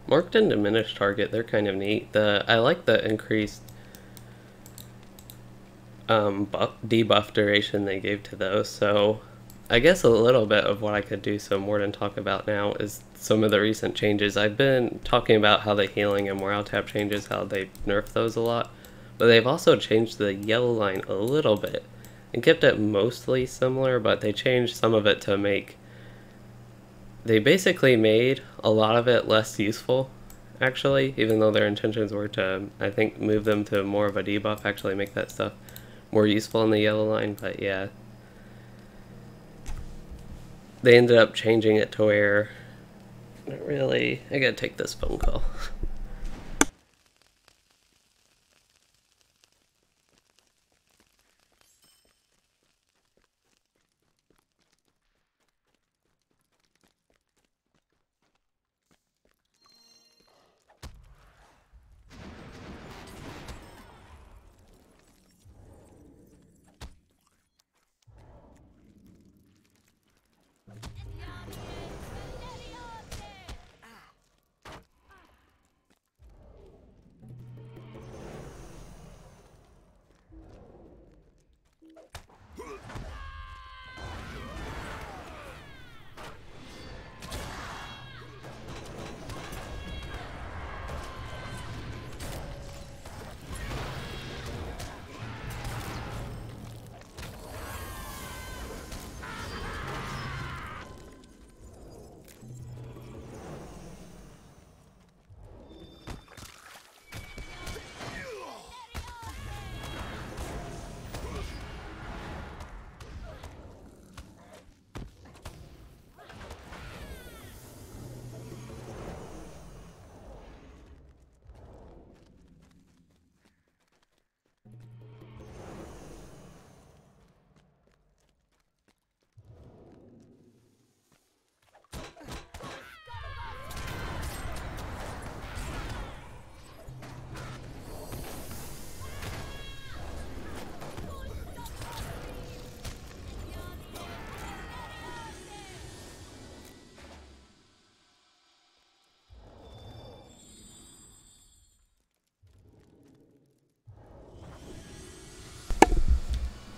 S1: Marked and diminished target, they're kind of neat. I like the increased debuff duration they gave to those. So I guess a little bit of what I could do some more than talk about now is some of the recent changes. I've been talking about how the healing and morale tab changes, how they nerfed those a lot, but they've also changed the yellow line a little bit and kept it mostly similar, but they changed some of it to make... They basically made a lot of it less useful, actually, even though their intentions were to, I think, move them to more of a debuff, actually make that stuff more useful in the yellow line. But yeah, they ended up changing it to where, not really, I gotta take this phone call.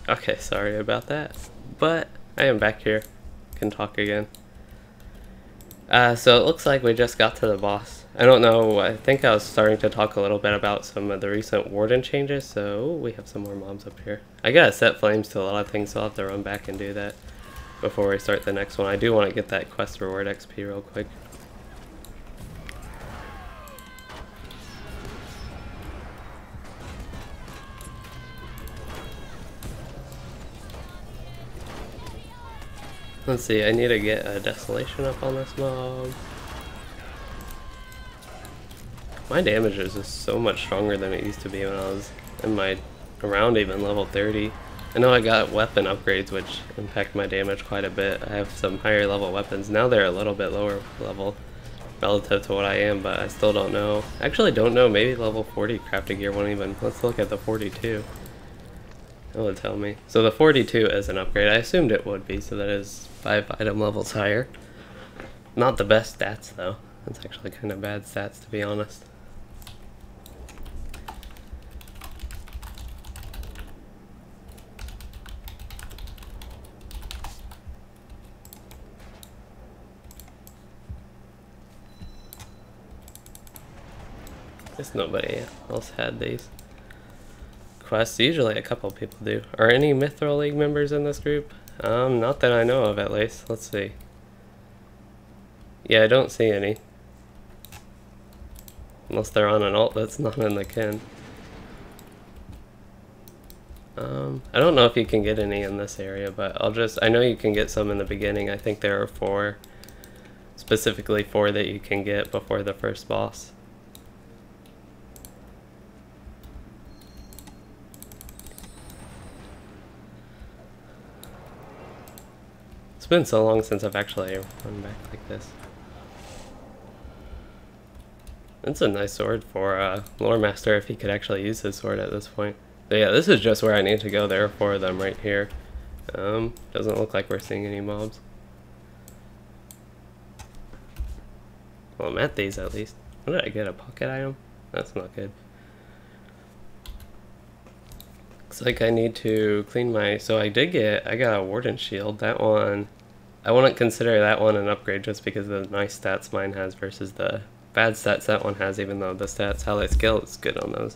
S1: Okay, sorry about that, but I am back here, can talk again. So it looks like we just got to the boss. I don't know, I think I was starting to talk a little bit about some of the recent Warden changes, so we have some more mobs up here. I gotta set flames to a lot of things, so I'll have to run back and do that before we start the next one. I do want to get that quest reward XP real quick. Let's see, I need to get a desolation up on this mob. My damage is just so much stronger than it used to be when I was in my around even level 30. I know I got weapon upgrades which impact my damage quite a bit. I have some higher level weapons. Now they're a little bit lower level relative to what I am, but I still don't know. I actually don't know, maybe level 40 crafting gear won't even. Let's look at the 42. It would tell me. So the 42 is an upgrade. I assumed it would be, so that is 5 item levels higher. Not the best stats though. That's actually kind of bad stats, to be honest. Guess nobody else had these quests. Usually a couple people do. Are any Mithril League members in this group? Not that I know of, at least. Let's see. Yeah, I don't see any. Unless they're on an alt that's not in the kin. I don't know if you can get any in this area, but I know you can get some in the beginning. I think there are 4, specifically 4 that you can get before the first boss. It's been so long since I've actually run back like this. It's a nice sword for Lore Master if he could actually use his sword at this point. So yeah, this is just where I need to go. There are 4 of them right here. Doesn't look like we're seeing any mobs. Well, I'm at these at least. What did I get? A pocket item? That's not good. Looks like I need to clean my... So I got a Warden shield. That one, I wouldn't consider that one an upgrade just because of the nice stats mine has versus the bad stats that one has, even though the stats, how they scale is good on those.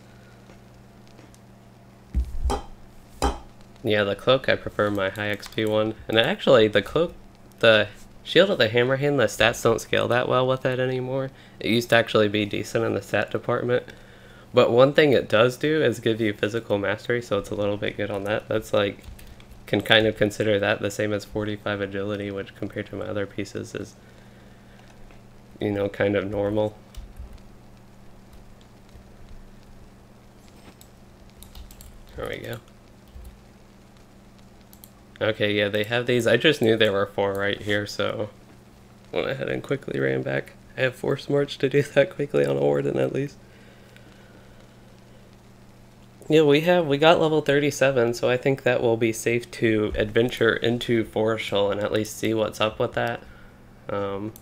S1: Yeah, the cloak, I prefer my high XP one. And actually, the cloak, the shield of the Hammerhand, the stats don't scale that well with it anymore. It used to actually be decent in the stat department. But one thing it does do is give you physical mastery, so it's a little bit good on that. That's like, can kind of consider that the same as 45 agility, which compared to my other pieces is, you know, kind of normal. There we go. Okay, yeah, they have these. I just knew there were 4 right here, so went ahead and quickly ran back. I have Force March to do that quickly on a Warden at least. Yeah, we got level 37, so I think that will be safe to adventure into Foreshell and at least see what's up with that. So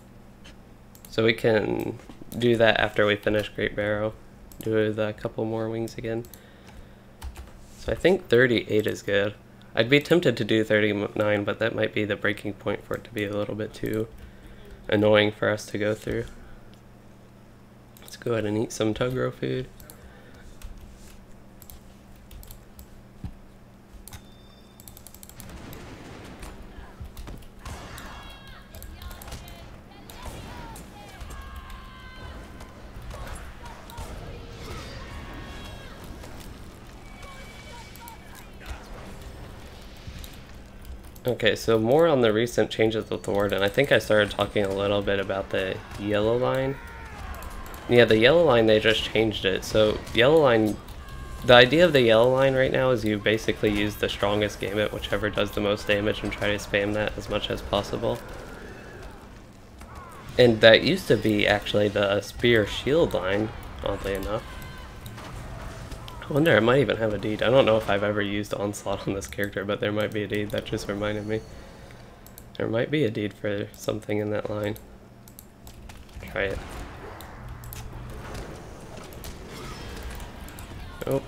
S1: we can do that after we finish Great Barrow. Do a couple more wings again. So I think 38 is good. I'd be tempted to do 39, but that might be the breaking point for it to be a little bit too annoying for us to go through. Let's go ahead and eat some Tugro food. Okay, so more on the recent changes with the Warden. I think I started talking a little bit about the yellow line. Yeah, the yellow line, they just changed it. So yellow line, the idea of the yellow line right now is you basically use the strongest Gambit, whichever does the most damage, and try to spam that as much as possible. And that used to be actually the spear shield line, oddly enough. I wonder, I might even have a deed. I don't know if I've ever used Onslaught on this character, but there might be a deed. That just reminded me. There might be a deed for something in that line. Try it. Oh.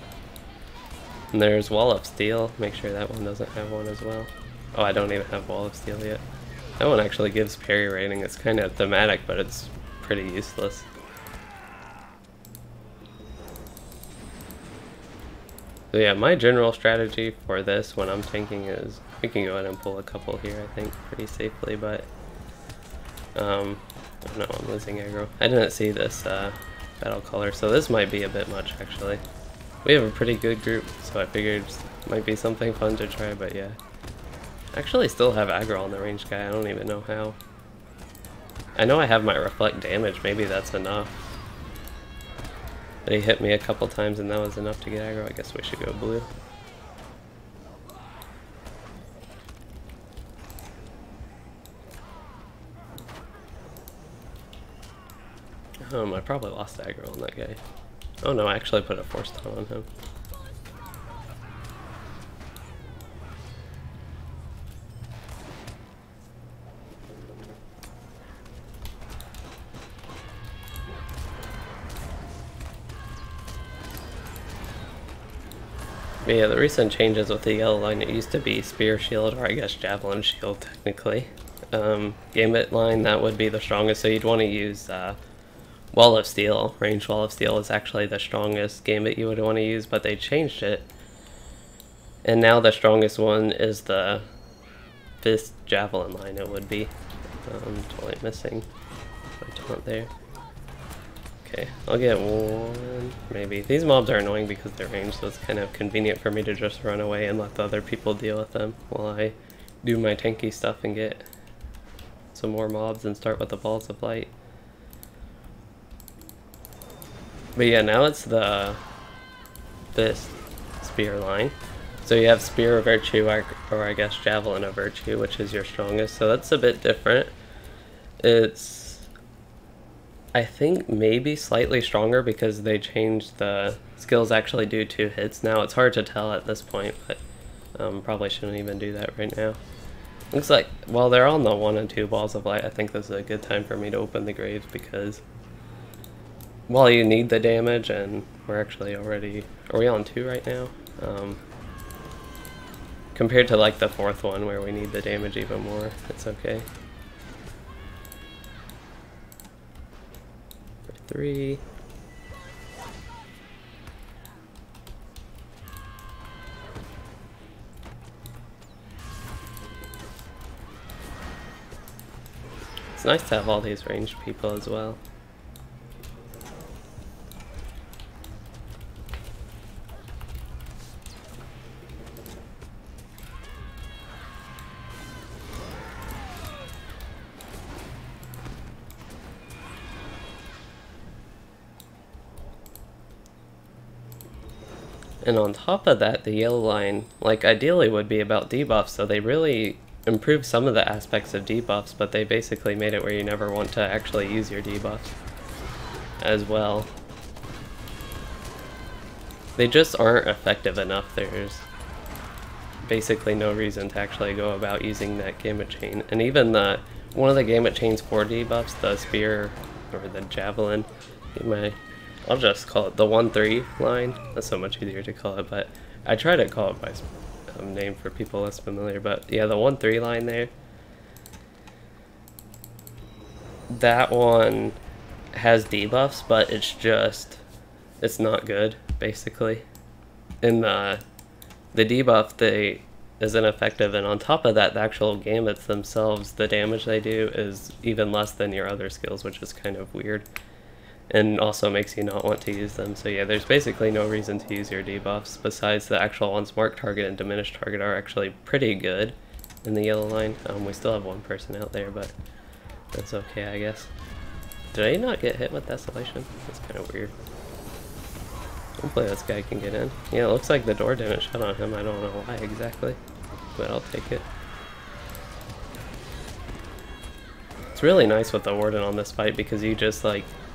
S1: And there's Wall of Steel. Make sure that one doesn't have one as well. Oh, I don't even have Wall of Steel yet. That one actually gives parry rating. It's kind of thematic, but it's pretty useless. So yeah, my general strategy for this when I'm tanking is, we can go ahead and pull a couple here, I think, pretty safely, but, no, I'm losing aggro. I didn't see this, battle color, so this might be a bit much, actually. We have a pretty good group, so I figured it might be something fun to try, but yeah. I actually still have aggro on the ranged guy, I don't even know how. I know I have my reflect damage, maybe that's enough. They hit me a couple times and that was enough to get aggro. I guess we should go blue. I probably lost aggro on that guy. Oh no, I actually put a force stun on him. But yeah, the recent changes with the yellow line, it used to be spear shield, or I guess javelin shield technically. Gambit line, that would be the strongest, so you'd want to use Wall of Steel, ranged Wall of Steel, is actually the strongest Gambit you would want to use, but they changed it. And now the strongest one is the Fist Javelin line, it would be. Totally missing my taunt there. Okay, I'll get one, maybe. These mobs are annoying because they're ranged, so it's kind of convenient for me to just run away and let the other people deal with them while I do my tanky stuff and get some more mobs and start with the balls of light. But yeah, now it's the Fist Spear line. So you have Spear of Virtue, or I guess Javelin of Virtue, which is your strongest, so that's a bit different. It's, I think, maybe slightly stronger because they changed the skills actually do 2 hits now. It's hard to tell at this point, but probably shouldn't even do that right now. Looks like, while they're on the 1 and 2 balls of light, I think this is a good time for me to open the graves because while you need the damage, and we're actually already, are we on 2 right now? Compared to like the 4th one where we need the damage even more, it's okay. For 3. It's nice to have all these ranged people as well. And on top of that, the yellow line, like, ideally would be about debuffs, so they really improved some of the aspects of debuffs, but they basically made it where you never want to actually use your debuffs as well. They just aren't effective enough. There's basically no reason to actually go about using that Gambit chain. And even one of the Gambit chain's 4 debuffs, the Spear, or the Javelin, I'll just call it the 1-3 line. That's so much easier to call it, but I try to call it by name for people less familiar. But yeah, the 1-3 line there, that one has debuffs, but it's not good, basically. And the debuff isn't effective, and on top of that, the actual Gambits themselves, the damage they do is even less than your other skills, which is kind of weird. And also makes you not want to use them. So yeah, there's basically no reason to use your debuffs, besides the actual ones marked target and diminished target are actually pretty good in the yellow line. We still have one person out there, but that's okay, I guess. Did I not get hit with Desolation? That's kind of weird. Hopefully this guy can get in. Yeah, it looks like the door didn't shut on him. I don't know why exactly, but I'll take it. It's really nice with the Warden on this fight because you just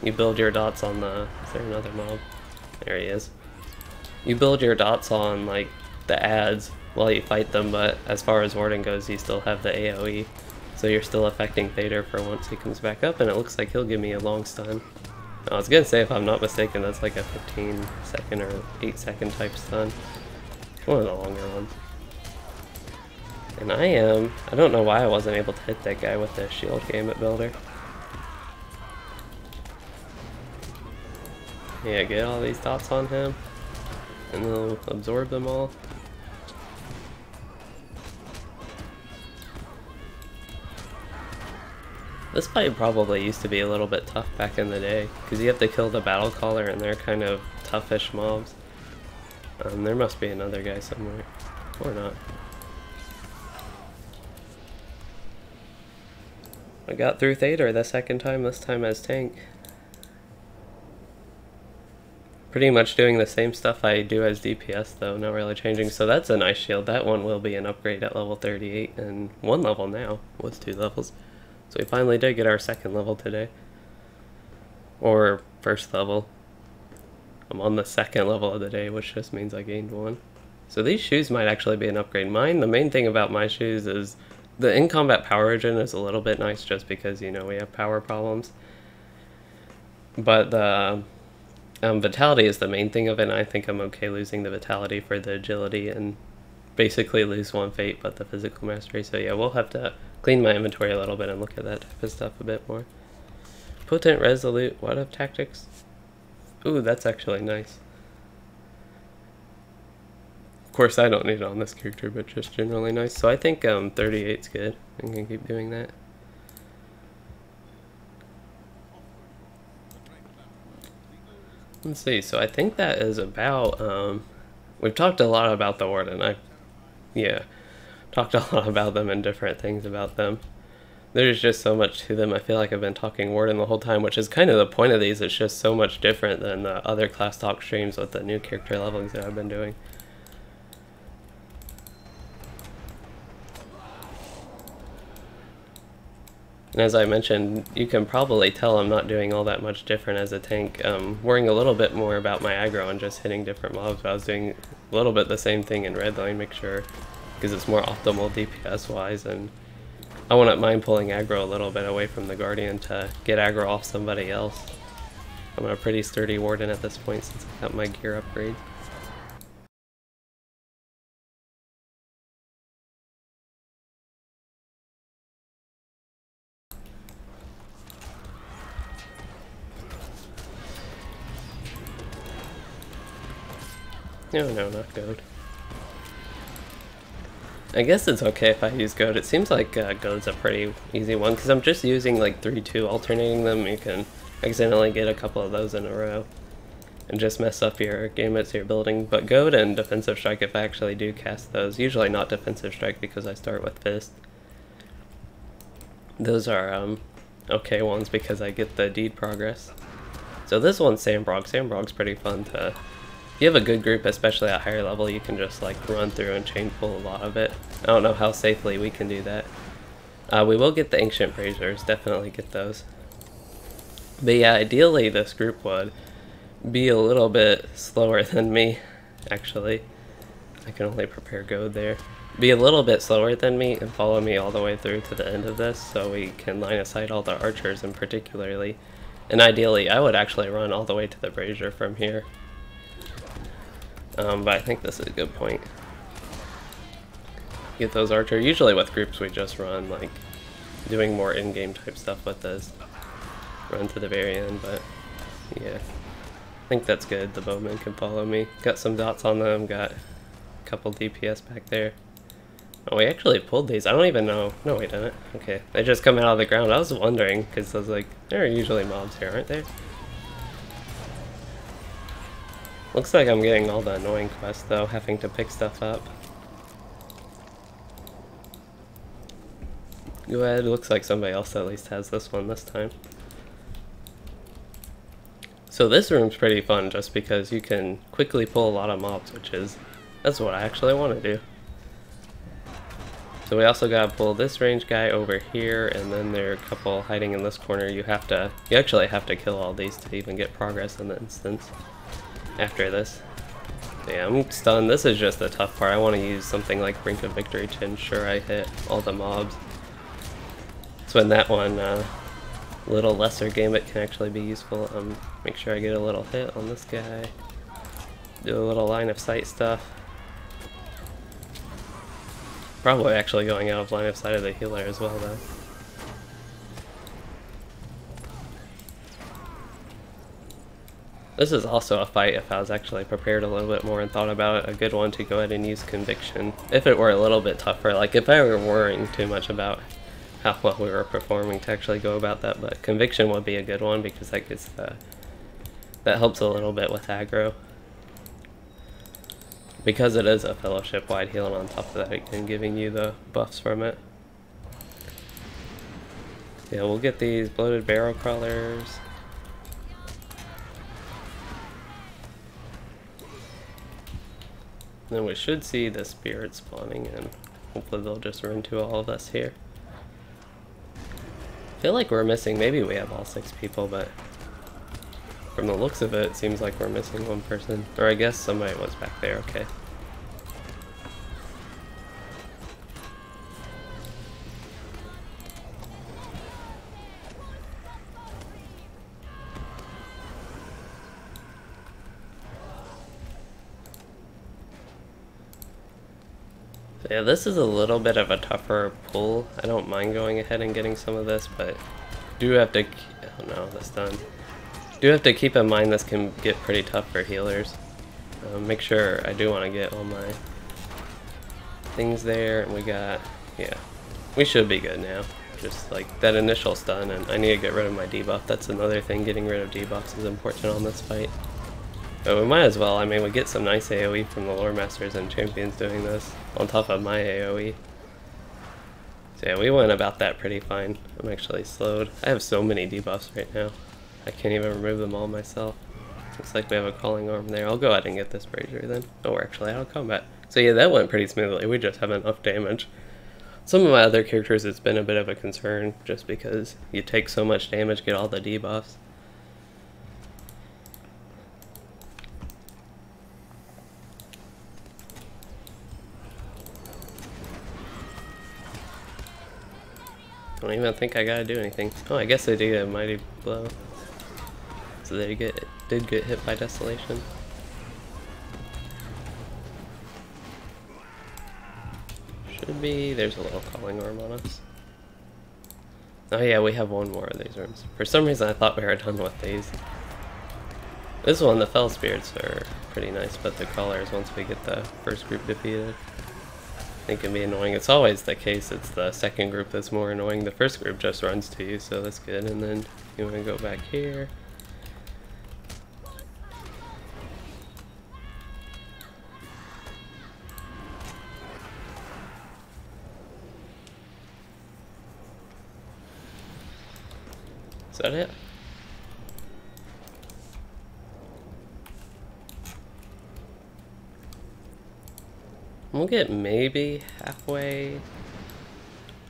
S1: you build your dots on the, is there another mob? There he is. You build your dots on like the ads while you fight them, but as far as Warden goes, you still have the AoE. So you're still affecting Thader for once he comes back up, and it looks like he'll give me a long stun. I was gonna say, if I'm not mistaken, that's like a 15-second or 8-second type stun. One of the longer ones. And I don't know why I wasn't able to hit that guy with the shield Gambit builder. Yeah, get all these dots on him, and they'll absorb them all. This fight probably used to be a little bit tough back in the day, because you have to kill the battle caller, and they're kind of toughish mobs. There must be another guy somewhere, or not. I got through Thader the second time, this time as tank. Pretty much doing the same stuff I do as DPS though, not really changing. So that's a nice shield. That one will be an upgrade at level 38, and 1 level now, was 2 levels. So we finally did get our 2nd level today. Or 1st level. I'm on the 2nd level of the day, which just means I gained 1. So these shoes might actually be an upgrade. The main thing about my shoes is the in-combat power regen is a little bit nice just because, you know, we have power problems. But the vitality is the main thing of it, and I think I'm okay losing the vitality for the agility and basically lose 1 fate but the physical mastery. So yeah, we'll have to clean my inventory a little bit and look at that type of stuff a bit more. Potent, resolute, what of tactics? Ooh, that's actually nice. Of course, I don't need it on this character, but just generally nice. So I think 38's good. I'm gonna keep doing that. Let's see. So I think that is about. We've talked a lot about the Warden. Talked a lot about them and different things about them. There's just so much to them. I feel like I've been talking Warden the whole time, which is kind of the point of these. It's just so much different than the other class talk streams with the new character levelings that I've been doing. And as I mentioned, you can probably tell I'm not doing all that much different as a tank. Worrying a little bit more about my aggro and just hitting different mobs, but I was doing a little bit the same thing in red lane, make sure, because it's more optimal DPS wise, and I wouldn't mind pulling aggro a little bit away from the Guardian to get aggro off somebody else. I'm a pretty sturdy Warden at this point since I got my gear upgrade. No, not goad. I guess it's okay if I use goad. It seems like goad's a pretty easy one because I'm just using like 3-2 alternating them. You can accidentally get a couple of those in a row and just mess up your gambits you're building. But goad and defensive strike, if I actually do cast those, usually not defensive strike because I start with fist. Those are okay ones because I get the deed progress. So this one's Sambrog. Sambrog's pretty fun to. If you have a good group, especially at higher level, you can just like run through and chain pull a lot of it. I don't know how safely we can do that. We will get the Ancient Braziers, definitely get those. But yeah, ideally this group would be a little bit slower than me, actually. I can only prepare goad there. Be a little bit slower than me and follow me all the way through to the end of this so we can line of sight all the archers in particularly. And ideally, I would actually run all the way to the Brazier from here. But I think this is a good point. Get those archer. Usually with groups we just run like doing more in-game type stuff with this. Run to the very end, but yeah. I think that's good. The bowmen can follow me. Got some dots on them, got a couple DPS back there. Oh, we actually pulled these. I don't even know. No, we didn't. Okay. They just come out of the ground. I was wondering, because I was like, there are usually mobs here, aren't there? Looks like I'm getting all the annoying quests though, having to pick stuff up. Go ahead, looks like somebody else at least has this one this time. So this room's pretty fun just because you can quickly pull a lot of mobs, that's what I actually want to do. So we also gotta pull this range guy over here, and then there are a couple hiding in this corner. You actually have to kill all these to even get progress in the instance. After this. Yeah, I'm stunned. This is just the tough part. I want to use something like Brink of Victory to ensure I hit all the mobs. So in that one, little lesser Gambit can actually be useful. Make sure I get a little hit on this guy. Do a little line of sight stuff. Probably actually going out of line of sight of the healer as well though. This is also a fight if I was actually prepared a little bit more and thought about it. A good one to go ahead and use Conviction. If it were a little bit tougher, like if I were worrying too much about how well we were performing to actually go about that, but Conviction would be a good one because that gets that helps a little bit with aggro. Because it is a fellowship-wide heal, and on top of that, again, giving you the buffs from it. Yeah, we'll get these bloated barrow crawlers. Then we should see the spirit spawning, and hopefully they'll just run to all of us here. I feel like we're missing, maybe we have all 6 people, but from the looks of it, it seems like we're missing one person. Or I guess somebody was back there, okay. Yeah, this is a little bit of a tougher pull. I don't mind going ahead and getting some of this, but do have to Oh no, that's done. Do have to keep in mind this can get pretty tough for healers. Make sure I do want to get all my things there, and we got, yeah, we should be good now. Just like that initial stun, and I need to get rid of my debuff. That's another thing, getting rid of debuffs is important on this fight. But we might as well, I mean, we get some nice AoE from the lore masters and champions doing this, on top of my AoE. So yeah, we went about that pretty fine. I'm actually slowed. I have so many debuffs right now. I can't even remove them all myself. Looks like we have a calling arm there. I'll go ahead and get this brazier then. Oh, we're actually out of combat. So yeah, that went pretty smoothly. We just have enough damage. Some of my other characters, it's been a bit of a concern, just because you take so much damage, get all the debuffs. I don't even think I gotta do anything. Oh, I guess they did get a mighty blow. So they did get hit by desolation. Should be, there's a little calling arm on us. Oh yeah, we have one more of these rooms. For some reason I thought we were done with these. This one, the fell spirits are pretty nice, but the callers, once we get the first group defeated, it can be annoying. It's always the case, it's the second group that's more annoying. The first group just runs to you, so that's good. And then you want to go back here. Is that it? We'll get maybe halfway.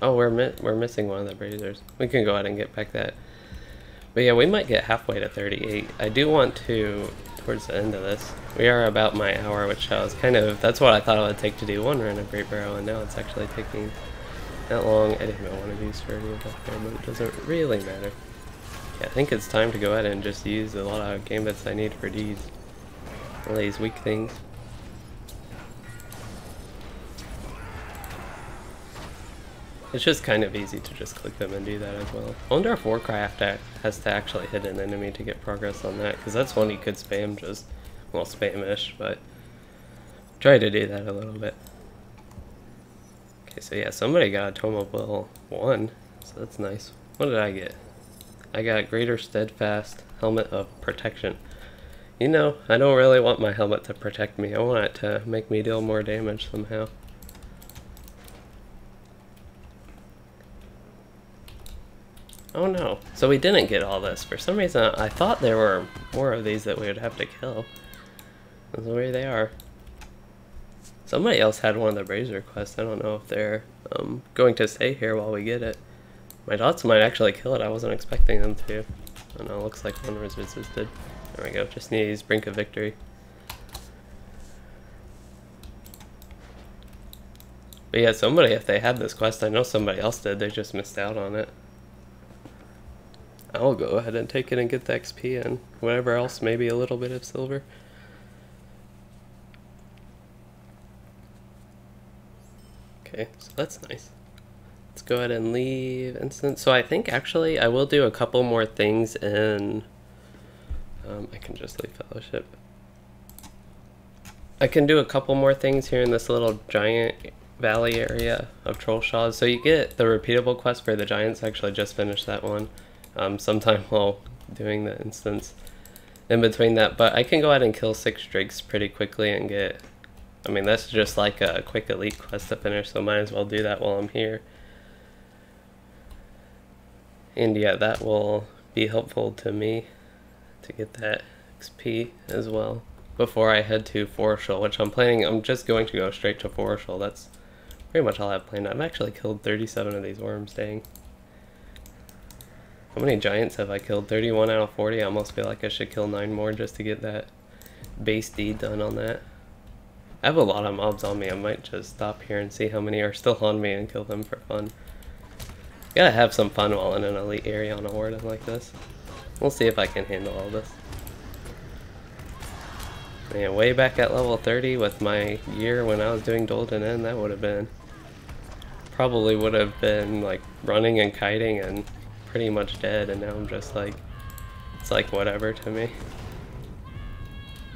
S1: Oh, we're missing one of the braziers. We can go ahead and get back that. But yeah, we might get halfway to 38. I do want to, towards the end of this, we are about my hour, which I was kind of, that's what I thought it would take to do one run of Great Barrow, and now it's actually taking that long. I didn't even want to do sturdy up there, but it doesn't really matter. Yeah, I think it's time to go ahead and just use a lot of gambits I need for these, all these weak things. It's just kind of easy to just click them and do that as well. I wonder if Warcraft has to actually hit an enemy to get progress on that, because that's one you could spam just, well, spam-ish, but try to do that a little bit. Okay, so yeah, somebody got a Tome of Will 1, so that's nice. What did I get? I got Greater Steadfast Helmet of Protection. You know, I don't really want my helmet to protect me. I want it to make me deal more damage somehow. Oh no. So we didn't get all this. For some reason, I thought there were more of these that we would have to kill. That's where they are. Somebody else had one of the brazier quests. I don't know if they're going to stay here while we get it. My dots might actually kill it. I wasn't expecting them to. Oh no, looks like one was resisted. There we go. Just needs Brink of Victory. But yeah, somebody, if they had this quest, I know somebody else did. They just missed out on it. I'll go ahead and take it and get the XP and whatever else, maybe a little bit of silver. Okay, so that's nice. Let's go ahead and leave instance. So I think actually I will do a couple more things in, I can just leave fellowship. I can do a couple more things here in this little giant valley area of Troll Shaws. So you get the repeatable quest for the giants. I actually just finished that one. Sometime while doing the instance in between that, but I can go ahead and kill 6 drakes pretty quickly and get, I mean, that's just like a quick elite quest to finish, so might as well do that while I'm here. And yeah, that will be helpful to me to get that XP as well before I head to Foreshell, which I'm just going to go straight to Foreshell. That's pretty much all I have planned. I've actually killed 37 of these worms, dang. How many giants have I killed? 31 out of 40. I almost feel like I should kill 9 more just to get that base deed done on that. I have a lot of mobs on me. I might just stop here and see how many are still on me and kill them for fun. Gotta have some fun while in an elite area on a warden like this. We'll see if I can handle all this. Man, way back at level 30 with my year when I was doing Dolden End, that would have been... Probably would have been like running and kiting and pretty much dead, and now I'm just like, it's like whatever to me.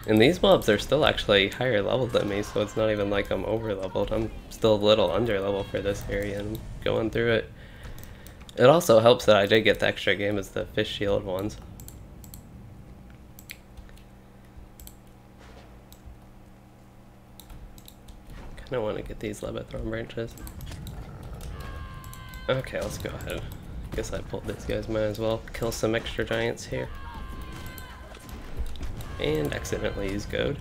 S1: And these mobs are still actually higher level than me, so it's not even like I'm over leveled. I'm still a little under level for this area and I'm going through it. It also helps that I did get the extra game as the fish shield ones. Kinda wanna get these Lebatron branches. Okay, let's go ahead. Guess I pulled these guys, might as well kill some extra giants here. And accidentally use goad.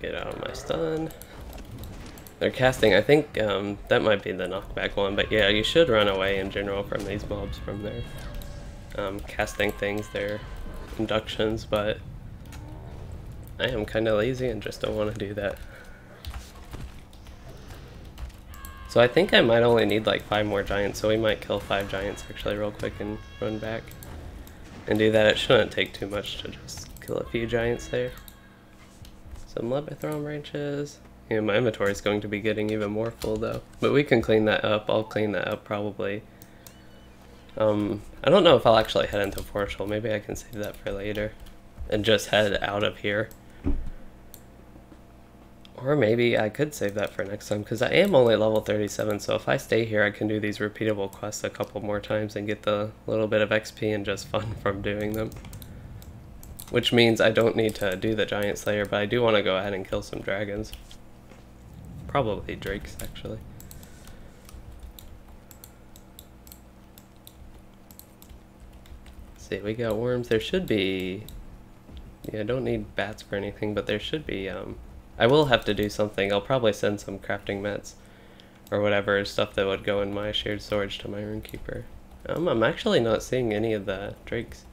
S1: Get out of my stun. They're casting, I think that might be the knockback one, but yeah, you should run away in general from these mobs from their casting things, their inductions, but I am kind of lazy and just don't want to do that. So I think I might only need like 5 more giants, so we might kill 5 giants actually real quick and run back and do that. It shouldn't take too much to just kill a few giants there. Some Lebatron branches. Yeah, my inventory is going to be getting even more full though, but we can clean that up. I'll clean that up probably. I don't know if I'll actually head into Foreshell. Maybe I can save that for later and just head out of here. Or maybe I could save that for next time, because I am only level 37, so if I stay here I can do these repeatable quests a couple more times and get the little bit of XP and just fun from doing them. Which means I don't need to do the Giant Slayer, but I do want to go ahead and kill some dragons. Probably drakes, actually. Let's see, we got worms. There should be... Yeah, I don't need bats for anything, but there should be... I will have to do something. I'll probably send some crafting mats or whatever, stuff that would go in my shared storage to my runekeeper. I'm actually not seeing any of the drakes.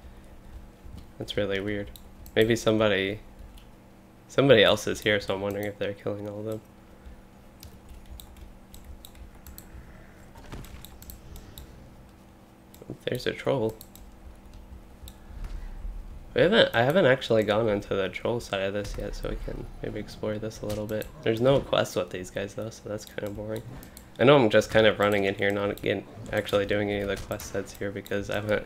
S1: That's really weird. Maybe somebody else is here, so I'm wondering if they're killing all of them. There's a troll. I haven't actually gone into the troll side of this yet, so we can maybe explore this a little bit. There's no quests with these guys though, so that's kind of boring. I know I'm just kind of running in here, not actually doing any of the quest sets here because I haven't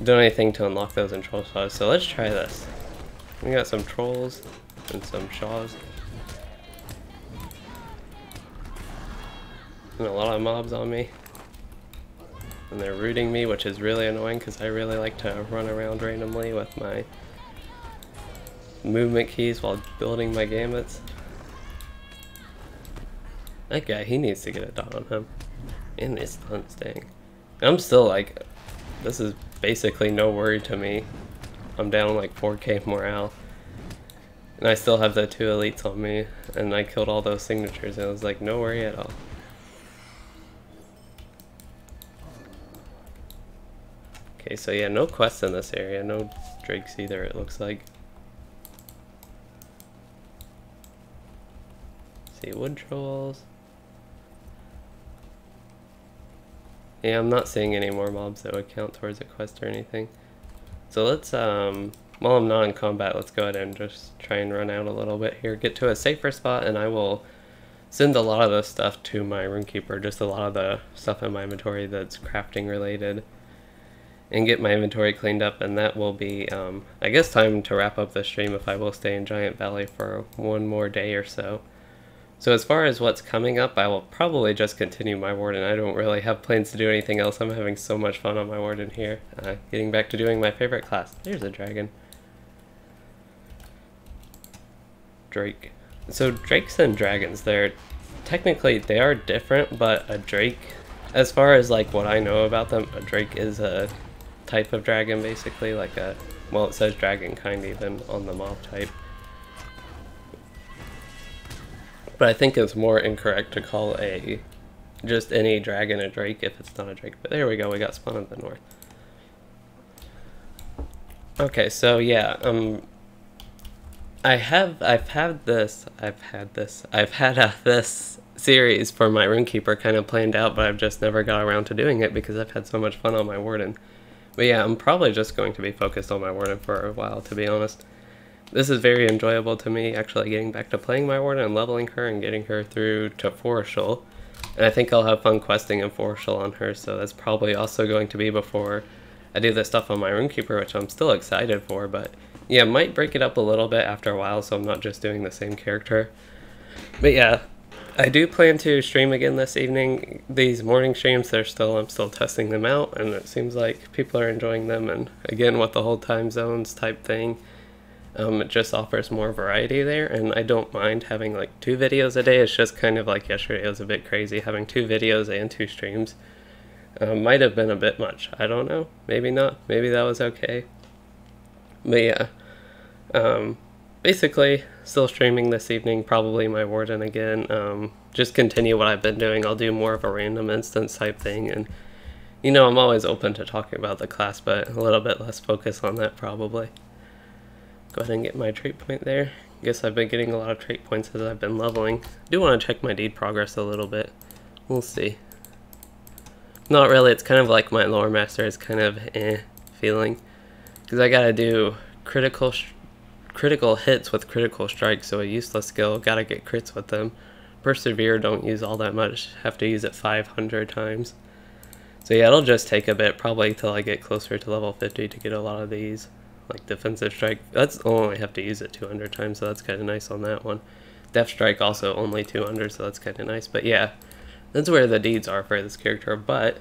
S1: done anything to unlock those in troll spots. So let's try this. We got some trolls and some shaws. And a lot of mobs on me. And they're rooting me, which is really annoying because I really like to run around randomly with my movement keys while building my gambits. That guy, he needs to get a dot on him. And this stuns, dang. I'm still like, this is basically no worry to me. I'm down like 4k morale. And I still have the 2 elites on me. And I killed all those signatures and it was like no worry at all. Okay, so yeah, no quests in this area, no drakes either, it looks like. See, wood trolls. Yeah, I'm not seeing any more mobs that would count towards a quest or anything. So let's, while I'm not in combat, let's go ahead and just try and run out a little bit here, get to a safer spot, and I will send a lot of this stuff to my runekeeper, just a lot of the stuff in my inventory that's crafting related. And get my inventory cleaned up, and that will be, I guess, time to wrap up the stream if I will stay in Giant Valley for one more day or so. So as far as what's coming up, I will probably just continue my Warden. I don't really have plans to do anything else. I'm having so much fun on my Warden here. Getting back to doing my favorite class. There's a dragon. Drake. So drakes and dragons, technically they are different, but a drake, as far as like what I know about them, a drake is a type of dragon basically, like a, well, it says dragon kind even on the mob type, but I think it's more incorrect to call just any dragon a drake if it's not a drake. But there we go, we got spawn in the north. Okay, so yeah, I've had this series for my runekeeper kind of planned out, but I've just never got around to doing it because I've had so much fun on my Warden. But yeah, I'm probably just going to be focused on my Warden for a while, to be honest. This is very enjoyable to me, actually getting back to playing my Warden and leveling her and getting her through to Forestial. And I think I'll have fun questing in Forestial on her, so that's probably also going to be before I do this stuff on my Runekeeper, which I'm still excited for, but yeah, might break it up a little bit after a while so I'm not just doing the same character. But yeah, I do plan to stream again this evening. These morning streams, I'm still testing them out, and it seems like people are enjoying them, and again, with the whole time zones type thing, it just offers more variety there, and I don't mind having like 2 videos a day. It's just kind of like yesterday, it was a bit crazy having 2 videos and 2 streams. Might have been a bit much. I don't know. Maybe not. Maybe that was okay. But yeah, basically still streaming this evening, probably my Warden again. Just continue what I've been doing. I'll do more of a random instance type thing, and you know, I'm always open to talking about the class, but a little bit less focus on that probably. Go ahead and get my trait point there. Guess I've been getting a lot of trait points as I've been leveling. I do want to check my deed progress a little bit. We'll see. Not really, it's kind of like my lore master is kind of feeling. Because I gotta do critical hits with critical strikes, so a useless skill, gotta get crits with them. Persevere, don't use all that much, have to use it 500 times. So yeah, it'll just take a bit, probably till I get closer to level 50 to get a lot of these. Like defensive strike, that's only have to use it 200 times, so that's kind of nice on that one. Def strike also only 200, so that's kind of nice. But yeah, that's where the deeds are for this character. But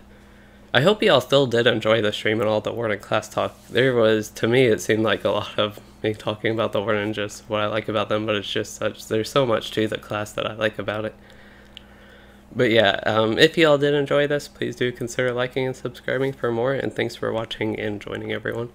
S1: I hope y'all still did enjoy the stream and all the Warden class talk. There was, to me, it seemed like a lot of me talking about the Warden and just what I like about them, but it's just there's so much to the class that I like about it. But yeah, if y'all did enjoy this, please do consider liking and subscribing for more, and thanks for watching and joining, everyone.